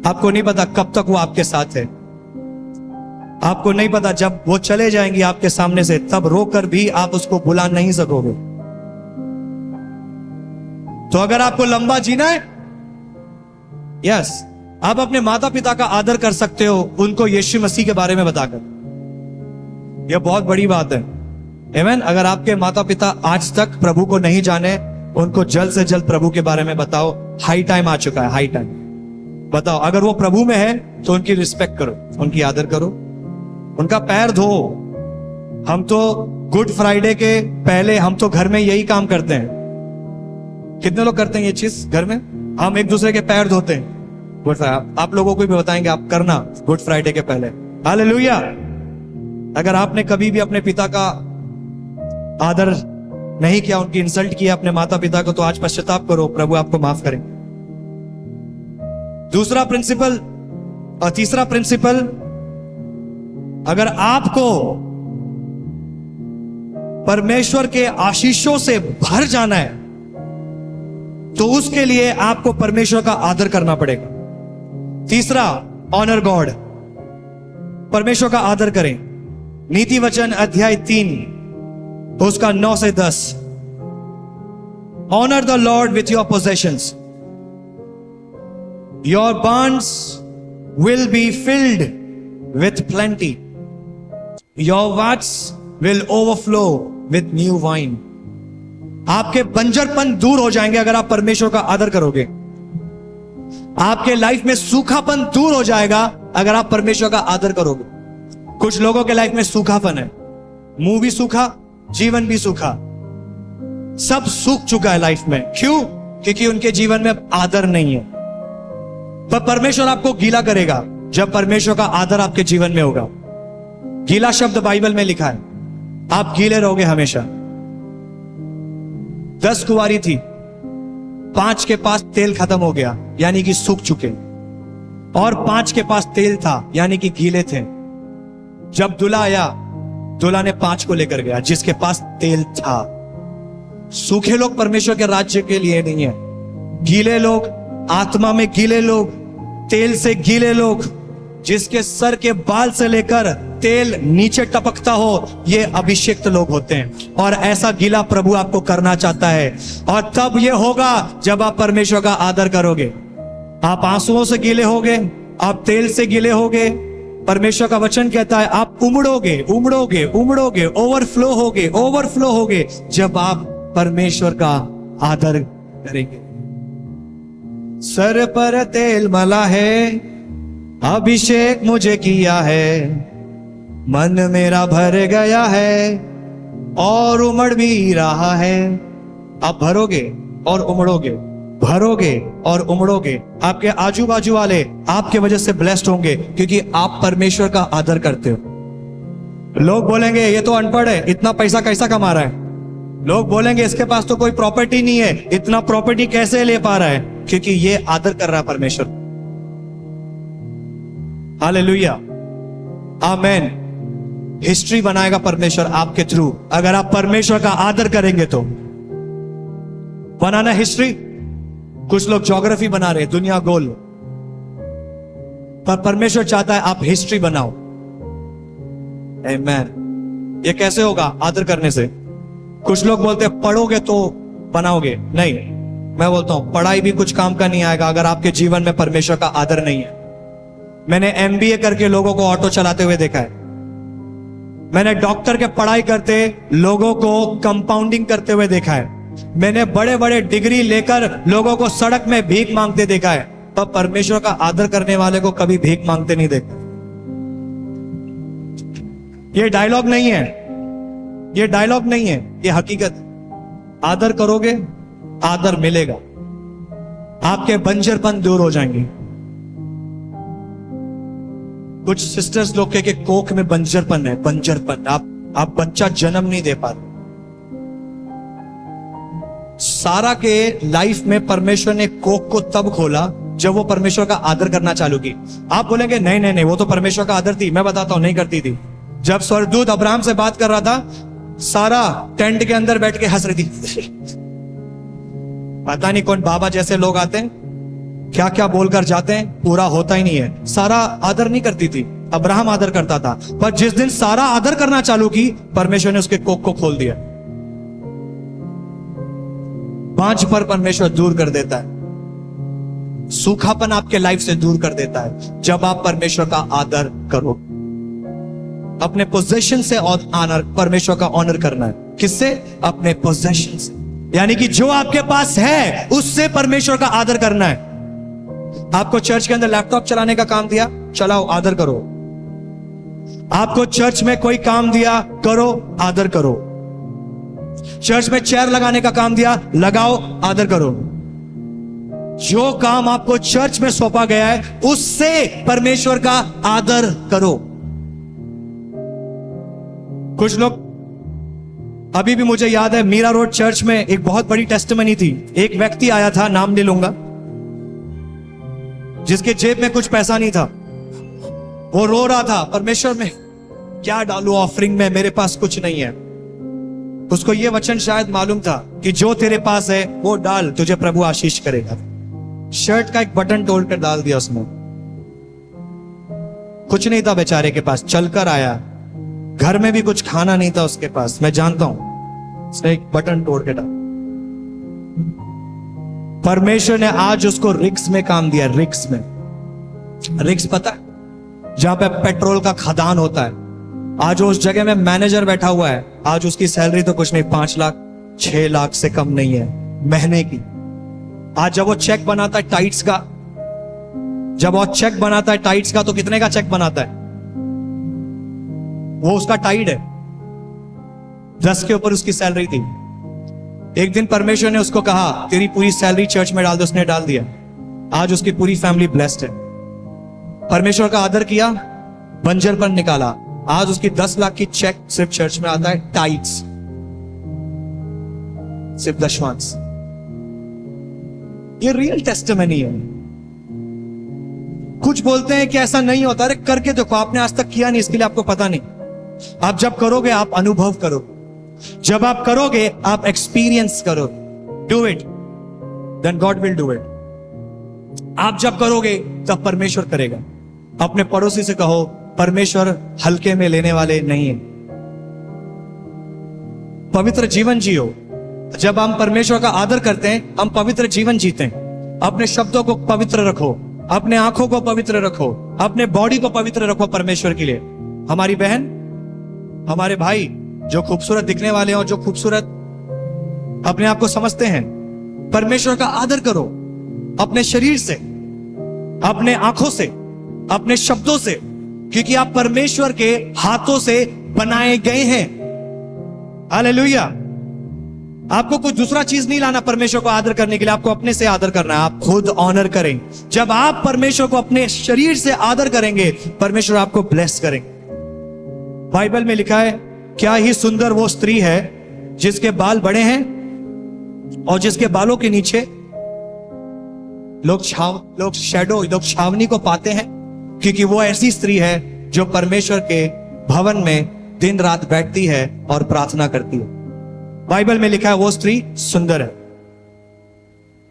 आपको नहीं पता कब तक वो आपके साथ है, आपको नहीं पता जब वो चले जाएंगी आपके सामने से, तब रोकर भी आप उसको बुला नहीं सकोगे। तो अगर आपको लंबा जीना है, यस, आप अपने माता पिता का आदर कर सकते हो उनको यीशु मसीह के बारे में बताकर। यह बहुत बड़ी बात है। आमीन। अगर आपके माता पिता आज तक प्रभु को नहीं जाने, उनको जल्द से जल्द प्रभु के बारे में बताओ। हाई टाइम आ चुका है, हाई टाइम। बताओ, अगर वो प्रभु में है तो उनकी रिस्पेक्ट करो, उनकी आदर करो, उनका पैर धो। हम तो गुड फ्राइडे के पहले हम तो घर में यही काम करते हैं। कितने लोग करते हैं ये चीज घर में? हम एक दूसरे के पैर धोते हैं गुड फ्राइडे। आप लोगों को भी बताएंगे, आप करना गुड फ्राइडे के पहले। हालेलुया। अगर आपने कभी भी अपने पिता का आदर नहीं किया, उनकी इंसल्ट किया अपने माता पिता को, तो आज पश्चाताप करो, प्रभु आपको माफ करें। दूसरा प्रिंसिपल और तीसरा प्रिंसिपल, अगर आपको परमेश्वर के आशीषों से भर जाना है तो उसके लिए आपको परमेश्वर का आदर करना पड़ेगा। तीसरा, ऑनर गॉड, परमेश्वर का आदर करें। नीति वचन अध्याय 3 उसका 9 से 10। Honour the Lord with your possessions, your barns will be filled with plenty, your vats will overflow with new wine। आपके बंजरपन दूर हो जाएंगे अगर आप परमेश्वर का आदर करोगे। आपके लाइफ में सूखापन दूर हो जाएगा अगर आप परमेश्वर का आदर करोगे। कुछ लोगों के लाइफ में सूखापन है, मुंह भी सूखा, जीवन भी सूखा, सब सूख चुका है लाइफ में। क्यों? क्योंकि उनके जीवन में आदर नहीं है। पर परमेश्वर आपको गीला करेगा जब परमेश्वर का आदर आपके जीवन में होगा। गीला शब्द बाइबल में लिखा है, आप गीले रहोगे हमेशा। 10 कुंवारी थी, 5 के पास तेल खत्म हो गया, यानी कि सूख चुके, और 5 के पास तेल था, यानी कि गीले थे। जब दूल्हा आया, दूल्हा ने 5 को लेकर गया जिसके पास तेल था। सूखे लोग परमेश्वर के राज्य के लिए नहीं है। गीले लोग, आत्मा में गीले लोग, तेल से गीले लोग, जिसके सर के बाल से लेकर तेल नीचे टपकता हो, ये अभिषेक्त लोग होते हैं। और ऐसा गीला प्रभु आपको करना चाहता है। और तब ये होगा जब आप परमेश्वर का आदर करोगे। आप आंसुओं से गीले होगे, आप तेल से गीले होगे। परमेश्वर का वचन कहता है आप उमड़ोगे, उमड़ोगे, उमड़ोगे, ओवरफ्लो होगे, ओवरफ्लो होगे जब आप परमेश्वर का आदर करेंगे। सर पर तेल मला है, अभिषेक मुझे किया है, मन मेरा भर गया है और उमड़ भी रहा है। आप भरोगे और उमड़ोगे, भरोगे और उमड़ोगे। आपके आजू बाजू वाले आपके वजह से ब्लेस्ड होंगे क्योंकि आप परमेश्वर का आदर करते हो। लोग बोलेंगे ये तो अनपढ़ है, इतना पैसा कैसा कमा रहा है। लोग बोलेंगे इसके पास तो कोई प्रॉपर्टी नहीं है, इतना प्रॉपर्टी कैसे ले पा रहा है, क्योंकि ये आदर कर रहा है परमेश्वर। हालेलुया, आमेन। हिस्ट्री बनाएगा परमेश्वर आपके थ्रू अगर आप परमेश्वर का आदर करेंगे तो। बनाना हिस्ट्री, कुछ लोग ज्योग्राफी बना रहे, दुनिया गोल, पर परमेश्वर चाहता है आप हिस्ट्री बनाओ। आमेन। ये कैसे होगा? आदर करने से। कुछ लोग बोलते हैं पढ़ोगे तो बनाओगे, नहीं। मैं बोलता हूं पढ़ाई भी कुछ काम का नहीं आएगा अगर आपके जीवन में परमेश्वर का आदर नहीं है। मैंने MBA करके लोगों को ऑटो चलाते हुए देखा है। मैंने डॉक्टर के पढ़ाई करते लोगों को कंपाउंडिंग करते हुए देखा है। मैंने बड़े बड़े डिग्री लेकर लोगों को सड़क में भीख मांगते देखा है, पर परमेश्वर का आदर करने वाले को कभी भीख मांगते नहीं देखा। ये डायलॉग नहीं है, ये डायलॉग नहीं है, ये हकीकत है। आदर करोगे, आदर मिलेगा। आपके बंजरपन दूर हो जाएंगे। कुछ सिस्टर्स लोग के कोख में बंजरपन है, बंजरपन। आप बच्चा जन्म नहीं दे पाते। सारा के लाइफ में परमेश्वर ने कोख को तब खोला जब वो परमेश्वर का आदर करना चालू की। आप बोलेंगे नहीं नहीं नहीं, वो तो परमेश्वर का आदर थी। मैं बताता हूं, नहीं करती थी। जब स्वर्गदूत अब्राहम से बात कर रहा था, सारा टेंट के अंदर बैठ के हंस रही थी। पता नहीं कौन बाबा जैसे लोग आते हैं, क्या क्या बोलकर जाते हैं, पूरा होता ही नहीं है। सारा आदर नहीं करती थी, अब्राहम आदर करता था। पर जिस दिन सारा आदर करना चालू की, परमेश्वर ने उसके कोख को खोल दिया। बांझ पर परमेश्वर दूर कर देता है, सूखापन आपके लाइफ से दूर कर देता है जब आप परमेश्वर का आदर करो। अपने पोजेशन से ऑनर, परमेश्वर का ऑनर करना है। किससे? अपने पोजेशन से, यानी कि जो आपके पास है उससे परमेश्वर का आदर करना है। आपको चर्च के अंदर लैपटॉप चलाने का काम दिया, चलाओ, आदर करो। आपको चर्च में कोई काम दिया, करो, आदर करो। चर्च में चेयर लगाने का काम दिया, लगाओ, आदर करो। जो काम आपको चर्च में सौंपा गया है उससे परमेश्वर का आदर करो। कुछ लोग, अभी भी मुझे याद है, मीरा रोड चर्च में एक बहुत बड़ी टेस्टिमनी थी। एक व्यक्ति आया था, नाम नहीं लूंगा, जिसके जेब में कुछ पैसा नहीं था। वो रो रहा था, परमेश्वर में क्या डालूं ऑफरिंग में, मेरे पास कुछ नहीं है। उसको ये वचन शायद मालूम था कि जो तेरे पास है वो डाल, तुझे प्रभु आशीष करेगा। शर्ट का एक बटन तोड़ कर डाल दिया उसने। कुछ नहीं था बेचारे के पास, चलकर आया, घर में भी कुछ खाना नहीं था उसके पास, मैं जानता हूं। उसने एक बटन तोड़ के डाल। परमेश्वर ने आज उसको रिक्स में काम दिया। रिक्स में, रिक्स पता है, जहां पे पेट्रोल का खदान होता है। आज उस जगह में मैनेजर बैठा हुआ है। आज उसकी सैलरी तो कुछ नहीं, 5 लाख 6 लाख से कम नहीं है महीने की। आज जब वो चेक बनाता है टाइट्स का, जब वो चेक बनाता है टाइट्स का, तो कितने का चेक बनाता है? वो उसका टाइट है, 10 के ऊपर उसकी सैलरी थी। एक दिन परमेश्वर ने उसको कहा तेरी पूरी सैलरी चर्च में डाल दे, उसने डाल दिया। आज उसकी पूरी फैमिली ब्लेस्ड है। परमेश्वर का आदर किया, बंजर पर निकाला। आज उसकी 10 लाख की चेक सिर्फ चर्च में आता है, टाइट्स, सिर्फ दशमांश। ये रियल टेस्टिमनी है। कुछ बोलते हैं कि ऐसा नहीं होता, अरे करके देखो, आपने आज तक किया नहीं, इसके लिए आपको पता नहीं। आप जब करोगे आप अनुभव करो, जब आप करोगे आप एक्सपीरियंस करो। Do it, then God will do it. आप जब करोगे तब परमेश्वर करेगा। अपने पड़ोसी से कहो, परमेश्वर हल्के में लेने वाले नहीं है। पवित्र जीवन जियो। जब हम परमेश्वर का आदर करते हैं, हम पवित्र जीवन जीते हैं। अपने शब्दों को पवित्र रखो, अपने आंखों को पवित्र रखो, अपने बॉडी को पवित्र रखो परमेश्वर के लिए। हमारी बहन, हमारे भाई जो खूबसूरत दिखने वाले हो, जो खूबसूरत अपने आप को समझते हैं, परमेश्वर का आदर करो। अपने शरीर से, अपने आंखों से, अपने शब्दों से, क्योंकि आप परमेश्वर के हाथों से बनाए गए हैं। हालेलुया। आपको कुछ दूसरा चीज नहीं लाना परमेश्वर को आदर करने के लिए, आपको अपने से आदर करना है। आप खुद ऑनर करें। जब आप परमेश्वर को अपने शरीर से आदर करेंगे, परमेश्वर आपको ब्लेस करेंगे। बाइबल में लिखा है, क्या ही सुंदर वो स्त्री है जिसके बाल बड़े हैं और जिसके बालों के नीचे लोग छावनी को पाते हैं, क्योंकि वो ऐसी स्त्री है जो परमेश्वर के भवन में दिन रात बैठती है और प्रार्थना करती है। बाइबल में लिखा है वो स्त्री सुंदर है।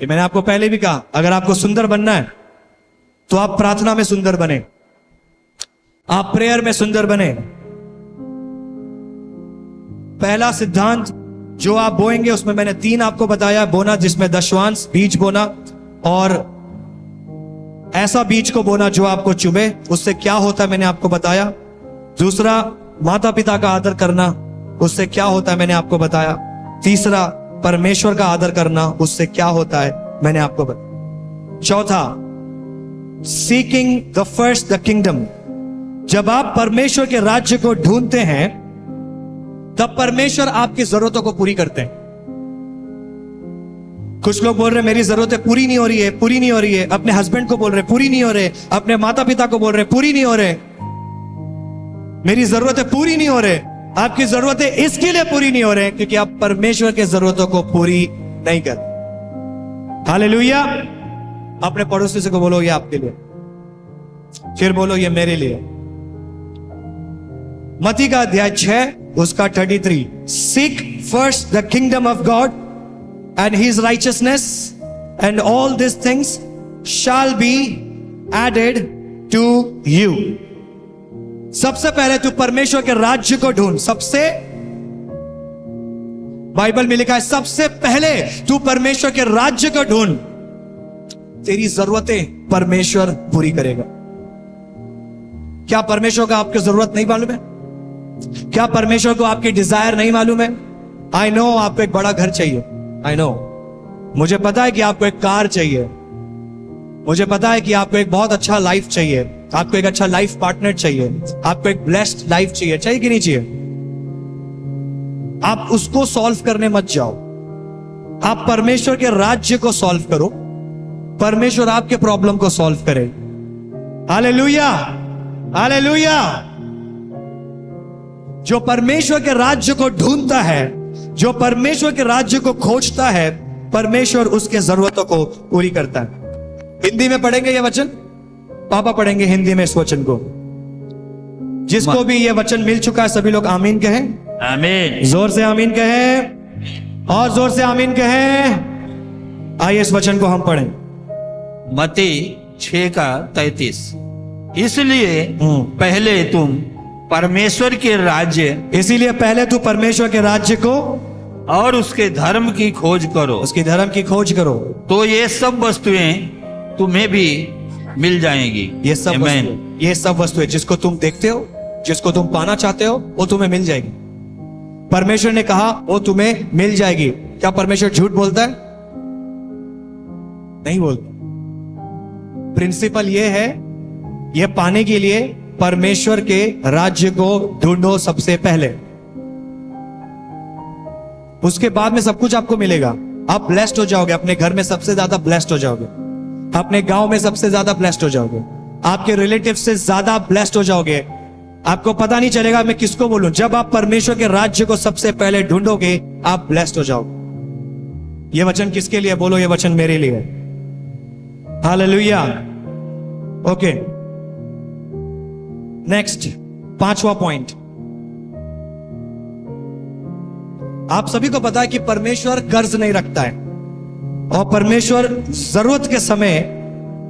ये मैंने आपको पहले भी कहा, अगर आपको सुंदर बनना है तो आप प्रार्थना में सुंदर बने, आप प्रेयर में सुंदर बने। पहला सिद्धांत जो आप बोएंगे, उसमें मैंने 3 आपको बताया बोना, जिसमें दशवांश बीज बोना और ऐसा बीज को बोना जो आपको चुभे, उससे क्या होता है मैंने आपको बताया। दूसरा, माता पिता का आदर करना, उससे क्या होता है मैंने आपको बताया। तीसरा, परमेश्वर का आदर करना, उससे क्या होता है मैंने आपको बताया। चौथा, seeking the first the kingdom. जब आप परमेश्वर के राज्य को ढूंढते हैं, तब परमेश्वर आपकी जरूरतों को पूरी करते हैं। कुछ लोग बोल रहे मेरी जरूरतें पूरी नहीं हो रही है, पूरी नहीं हो रही है। अपने हस्बैंड को बोल रहे पूरी नहीं हो रहे, अपने माता पिता को बोल रहे पूरी नहीं हो रहे। मेरी जरूरतें पूरी नहीं हो रहे। आपकी जरूरतें इसके लिए पूरी नहीं हो रहे क्योंकि आप परमेश्वर की जरूरतों को पूरी नहीं कर। हालेलुया। अपने पड़ोसी से को बोलो ये आपके लिए, फिर बोलो ये मेरे लिए। मत्ती का अध्याय 6 उसका 33, seek first the kingdom of God and his righteousness and all this things shall be added to you. सबसे पहले तू परमेश्वर के राज्य को ढूंढ। सबसे, बाइबल में लिखा है सबसे पहले तू परमेश्वर के राज्य को ढूंढ, तेरी जरूरतें परमेश्वर पूरी करेगा। क्या परमेश्वर का आपकी जरूरत नहीं मालूम है? क्या परमेश्वर को आपकी डिजायर नहीं मालूम है? आई नो आपको एक बड़ा घर चाहिए, आई नो, मुझे पता है कि आपको एक कार चाहिए, मुझे पता है कि आपको एक बहुत अच्छा लाइफ चाहिए, आपको एक अच्छा लाइफ पार्टनर चाहिए, आपको एक ब्लेस्ड लाइफ चाहिए, चाहिए कि नहीं चाहिए? आप उसको सॉल्व करने मत जाओ, आप परमेश्वर के राज्य को सॉल्व करो, परमेश्वर आपके प्रॉब्लम को सॉल्व करे। Hallelujah, hallelujah. जो परमेश्वर के राज्य को ढूंढता है, जो परमेश्वर के राज्य को खोजता है, परमेश्वर उसके जरूरतों को पूरी करता है। हिंदी में पढ़ेंगे ये वचन, पापा पढ़ेंगे हिंदी में इस वचन को। जिसको भी ये वचन मिल चुका है सभी लोग आमीन कहें। आमीन। जोर से आमीन कहें, और जोर से आमीन कहें। आइए इस वचन को हम पढ़ें। मत्ती 6 का 33, इसलिए पहले तुम परमेश्वर के राज्य, इसीलिए पहले तू परमेश्वर के राज्य को और उसके धर्म की खोज करो, उसकी धर्म की खोज करो, तो ये सब वस्तुएं तुम्हें भी मिल जाएंगी। ये सब आमीन। वस्तुएं, ये सब वस्तुएं जिसको तुम देखते हो, जिसको तुम पाना चाहते हो, वो तुम्हें मिल जाएगी। परमेश्वर ने कहा वो तुम्हें मिल जाएगी। क्या परमेश्वर झूठ बोलता है? नहीं बोलता। प्रिंसिपल ये है, ये पाने के लिए परमेश्वर के राज्य को ढूंढो सबसे पहले, उसके बाद में सब कुछ आपको मिलेगा। आप ब्लेस्ड हो जाओगे, अपने घर में सबसे ज्यादा ब्लेस्ड हो जाओगे, अपने गांव में सबसे ज्यादा ब्लेस्ड हो जाओगे, आपके रिलेटिव से ज्यादा ब्लेस्ड हो जाओगे। आपको पता नहीं चलेगा मैं किसको बोलूं। जब आप परमेश्वर के राज्य को सबसे पहले ढूंढोगे, आप ब्लेस्ड हो जाओगे। ये वचन किसके लिए? बोलो ये वचन मेरे लिए। हालेलुया। ओके, नेक्स्ट 5वां पॉइंट। आप सभी को पता है कि परमेश्वर कर्ज नहीं रखता है, और परमेश्वर जरूरत के समय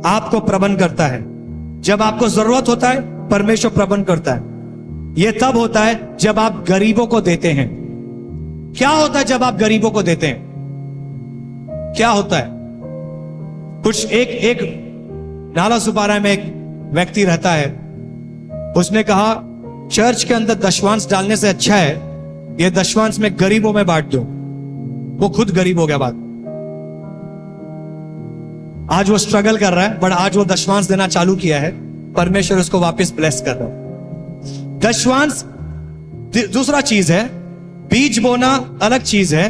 आपको प्रबंध करता है। जब आपको जरूरत होता है परमेश्वर प्रबंध करता है। यह तब होता है जब आप गरीबों को देते हैं। क्या होता है जब आप गरीबों को देते हैं? क्या होता है? कुछ एक नाला सुपारा में एक व्यक्ति रहता है, उसने कहा चर्च के अंदर दशवांश डालने से अच्छा है ये दशवांश में गरीबों में बांट दो। वो खुद गरीब हो गया। बात आज वो स्ट्रगल कर रहा है, बट आज वो दशवांश देना चालू किया है, परमेश्वर उसको वापस ब्लेस कर रहा है। दशवांश दूसरा चीज है, बीज बोना अलग चीज है,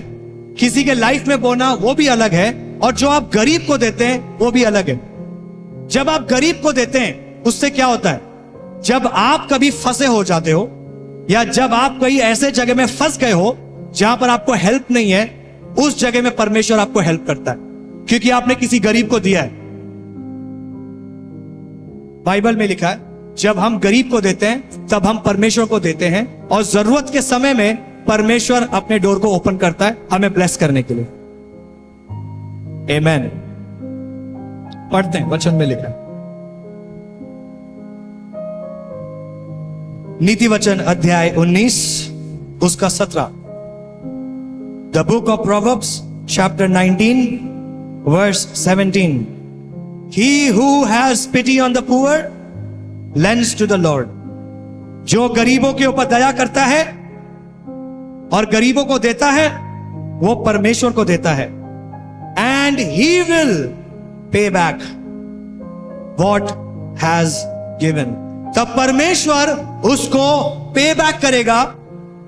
किसी के लाइफ में बोना वो भी अलग है, और जो आप गरीब को देते हैं वो भी अलग है। जब आप गरीब को देते हैं उससे क्या होता है? जब आप कभी फंसे हो जाते हो, या जब आप कहीं ऐसे जगह में फंस गए हो जहां पर आपको हेल्प नहीं है, उस जगह में परमेश्वर आपको हेल्प करता है, क्योंकि आपने किसी गरीब को दिया है। बाइबल में लिखा है जब हम गरीब को देते हैं तब हम परमेश्वर को देते हैं, और जरूरत के समय में परमेश्वर अपने डोर को ओपन करता है हमें ब्लेस करने के लिए। आमेन। पढ़ते हैं, वचन में लिखा है, नीति वचन अध्याय 19 उसका 17। The book of Proverbs chapter 19 verse 17। He who has pity on the poor lends to the Lord. जो गरीबों के ऊपर दया करता है और गरीबों को देता है, वो परमेश्वर को देता है। And he will pay back what has given. तब परमेश्वर उसको पे बैक करेगा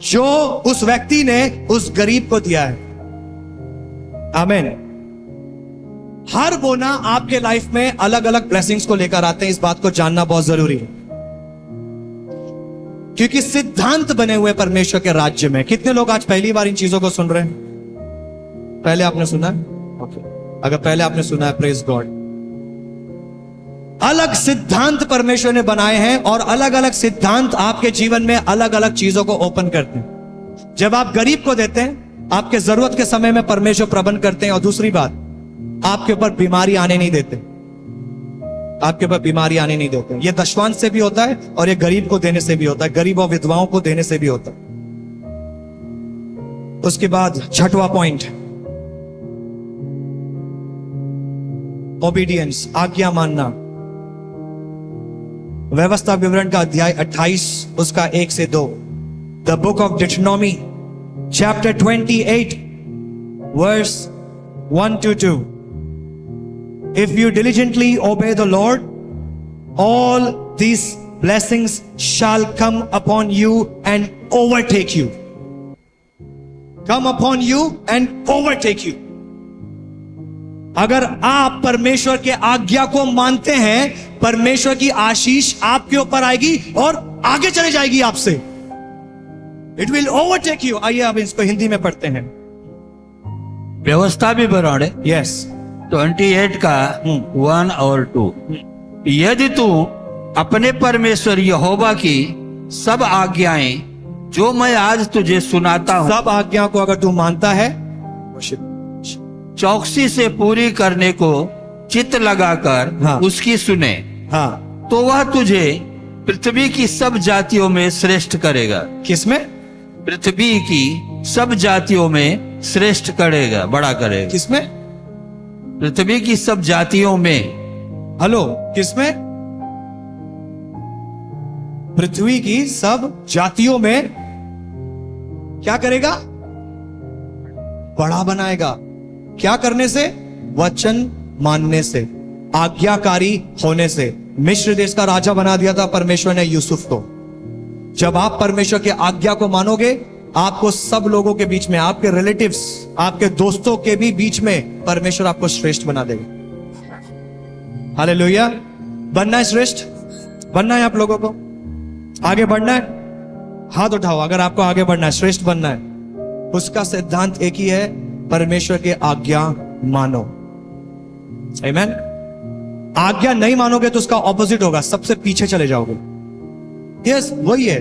जो उस व्यक्ति ने उस गरीब को दिया है। आमीन। हर बोना आपके लाइफ में अलग अलग ब्लेसिंग्स को लेकर आते हैं, इस बात को जानना बहुत जरूरी है, क्योंकि सिद्धांत बने हुए परमेश्वर के राज्य में। कितने लोग आज पहली बार इन चीजों को सुन रहे हैं? पहले आपने सुना है? ओके, अगर पहले आपने सुना है, प्रेज गॉड। अलग सिद्धांत परमेश्वर ने बनाए हैं और अलग अलग सिद्धांत आपके जीवन में अलग अलग चीजों को ओपन करते हैं। जब आप गरीब को देते हैं, आपके जरूरत के समय में परमेश्वर प्रबंध करते हैं। और दूसरी बात, आपके ऊपर बीमारी आने नहीं देते, आपके ऊपर बीमारी आने नहीं देते। ये दशवांश से भी होता है और ये गरीब को देने से भी होता है, गरीब और विधवाओं को देने से भी होता है। उसके बाद छठवां पॉइंट, ओबीडियंस, आज्ञा मानना। व्यवस्था विवरण का अध्याय 28 उसका 1 से 2। The book of Deuteronomy chapter 28 verse 1 to 2। If you diligently obey the Lord, all these blessings shall come upon you and overtake you. Come upon you and overtake you. अगर आप परमेश्वर के आज्ञा को मानते हैं, परमेश्वर की आशीष आपके ऊपर आएगी और आगे चले जाएगी आपसे। It will overtake you। आइए अब इसको हिंदी में पढ़ते हैं। व्यवस्था विवरण Yes। 28 का 1 और 2। यदि तू अपने परमेश्वर यहोवा की सब आज्ञाएं जो मैं आज तुझे सुनाता हूं, सब आज्ञा को अगर तू मानता है, चौकसी से पूरी करने को चित्त लगाकर हाँ। उसकी सुने, हाँ, तो वह तुझे पृथ्वी की सब जातियों में श्रेष्ठ करेगा। किसमें? पृथ्वी की सब जातियों में श्रेष्ठ करेगा, बड़ा करेगा। किसमें? पृथ्वी की सब जातियों में। हेलो, किसमें? पृथ्वी की सब जातियों में क्या करेगा? बड़ा बनाएगा। क्या करने से? वचन मानने से, आज्ञाकारी होने से। मिस्र देश का राजा बना दिया था परमेश्वर ने यूसुफ को। जब आप परमेश्वर की आज्ञा को मानोगे, आपको सब लोगों के बीच में, आपके रिलेटिव्स, आपके दोस्तों के भी बीच में परमेश्वर आपको श्रेष्ठ बना देगा। हालेलुया। बनना है श्रेष्ठ, बनना है आप लोगों को, आगे बढ़ना है। हाथ उठाओ अगर आपको आगे बढ़ना है, श्रेष्ठ बनना है। उसका सिद्धांत एक ही है, परमेश्वर के आज्ञा मानो। आमीन। आज्ञा नहीं मानोगे तो उसका ऑपोजिट होगा, सबसे पीछे चले जाओगे। यस, वही है।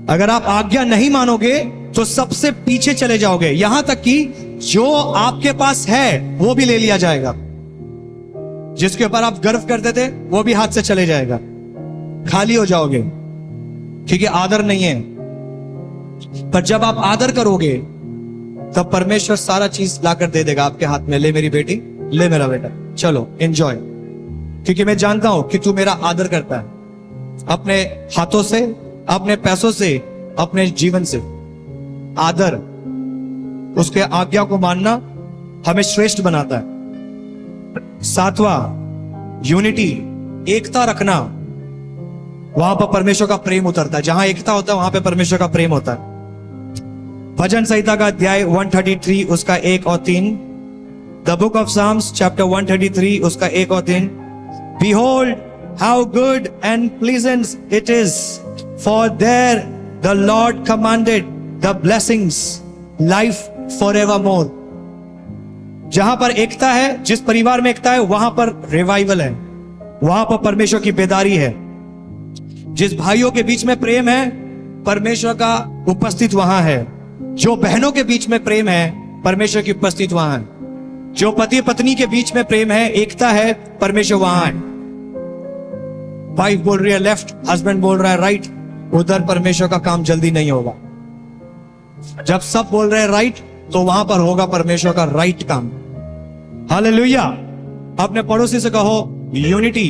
अगर आप आज्ञा नहीं मानोगे तो सबसे पीछे चले जाओगे, यहां तक कि जो आपके पास है वो भी ले लिया जाएगा। जिसके ऊपर आप गर्व करते थे वो भी हाथ से चले जाएगा, खाली हो जाओगे, क्योंकि आदर नहीं है। पर जब आप आदर करोगे तब परमेश्वर सारा चीज लाकर दे देगा आपके हाथ में। ले मेरी बेटी, ले मेरा बेटा, चलो एंजॉय, क्योंकि मैं जानता हूं कि तू मेरा आदर करता है। अपने हाथों से, अपने पैसों से, अपने जीवन से। आदर, उसके आज्ञा को मानना हमें श्रेष्ठ बनाता है। सातवां, यूनिटी, एकता रखना। वहां पर परमेश्वर का प्रेम उतरता है। जहां एकता होता है वहां पे परमेश्वर का प्रेम होता है। भजन संहिता का अध्याय 133 उसका 1 और 3। The book of Psalms chapter 133 उसका 1 और 3। Behold how good and pleasant it is, for there the Lord commanded the blessings, life forevermore। जहां पर एकता है, जिस परिवार में एकता है वहां पर रिवाइवल है, वहां पर परमेश्वर की बेदारी है। जिस भाइयों के बीच में प्रेम है, परमेश्वर का उपस्थित वहां है। जो बहनों के बीच में प्रेम है, परमेश्वर की उपस्थित वहां है। जो पति पत्नी के बीच में प्रेम है, एकता है, परमेश्वर वहां है। वाइफ बोल रही है लेफ्ट, हस्बैंड बोल रहा है राइट, उधर परमेश्वर का काम जल्दी नहीं होगा। जब सब बोल रहे हैं राइट, तो वहां पर होगा परमेश्वर का राइट काम। हालेलुया। अपने पड़ोसी से कहो, यूनिटी,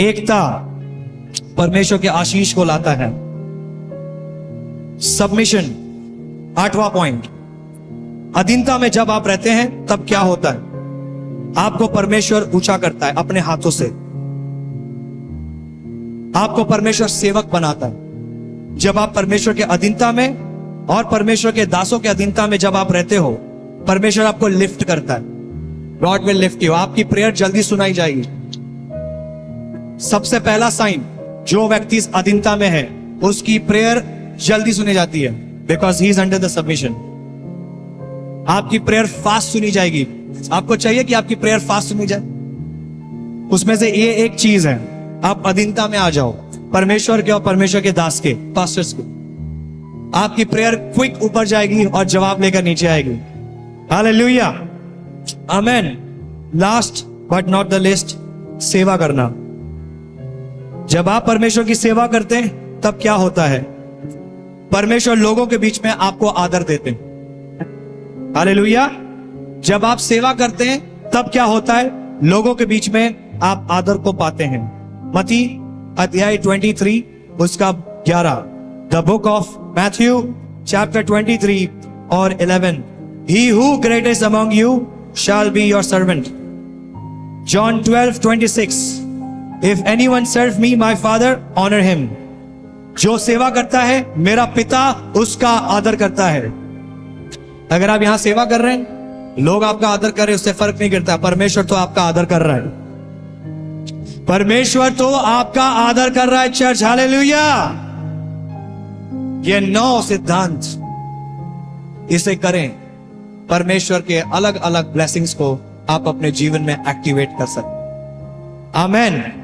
एकता परमेश्वर के आशीष को लाता है। सबमिशन, 8वां पॉइंट। अधीनता में जब आप रहते हैं तब क्या होता है? आपको परमेश्वर ऊंचा करता है अपने हाथों से। आपको परमेश्वर सेवक बनाता है। जब आप परमेश्वर के अधीनता में और परमेश्वर के दासों के अधीनता में जब आप रहते हो, परमेश्वर आपको लिफ्ट करता है। God will lift you. आपकी प्रेयर जल्दी सुनाई जाएगी। सबसे पहला साइन, जो व्यक्ति इस अधीनता में है उसकी प्रेयर जल्दी सुनी जाती है, because he is under the submission. आपकी प्रेयर फास्ट सुनी जाएगी। आपको चाहिए कि आपकी प्रेयर फास्ट सुनी जाए? उसमें से ये एक चीज है, आप अधीनता में आ जाओ परमेश्वर के और परमेश्वर के दास के, पास्टर्स के। आपकी प्रेयर क्विक ऊपर जाएगी और जवाब लेकर नीचे आएगी। Hallelujah, amen. Last but not the list, सेवा करना। जब आप परमेश्वर की सेवा करते हैं तब क्या होता है? परमेश्वर लोगों के बीच में आपको आदर देते हैं। हालेलुया। जब आप सेवा करते हैं तब क्या होता है? लोगों के बीच में आप आदर को पाते हैं। मत्ती अध्याय 23 उसका 11, the book of Matthew chapter 23 और 11, he who greatest among you shall be your servant. John 12:26, if anyone serve me, my father honor him. जो सेवा करता है मेरा पिता उसका आदर करता है। अगर आप यहां सेवा कर रहे हैं, लोग आपका आदर कर रहे हैं, उससे फर्क नहीं करता। परमेश्वर तो आपका आदर कर रहा है। परमेश्वर तो आपका आदर कर रहा है चर्च। हालेलुया। ये 9 सिद्धांत, इसे करें, परमेश्वर के अलग अलग ब्लेसिंग्स को आप अपने जीवन में एक्टिवेट कर सकते। आमेन।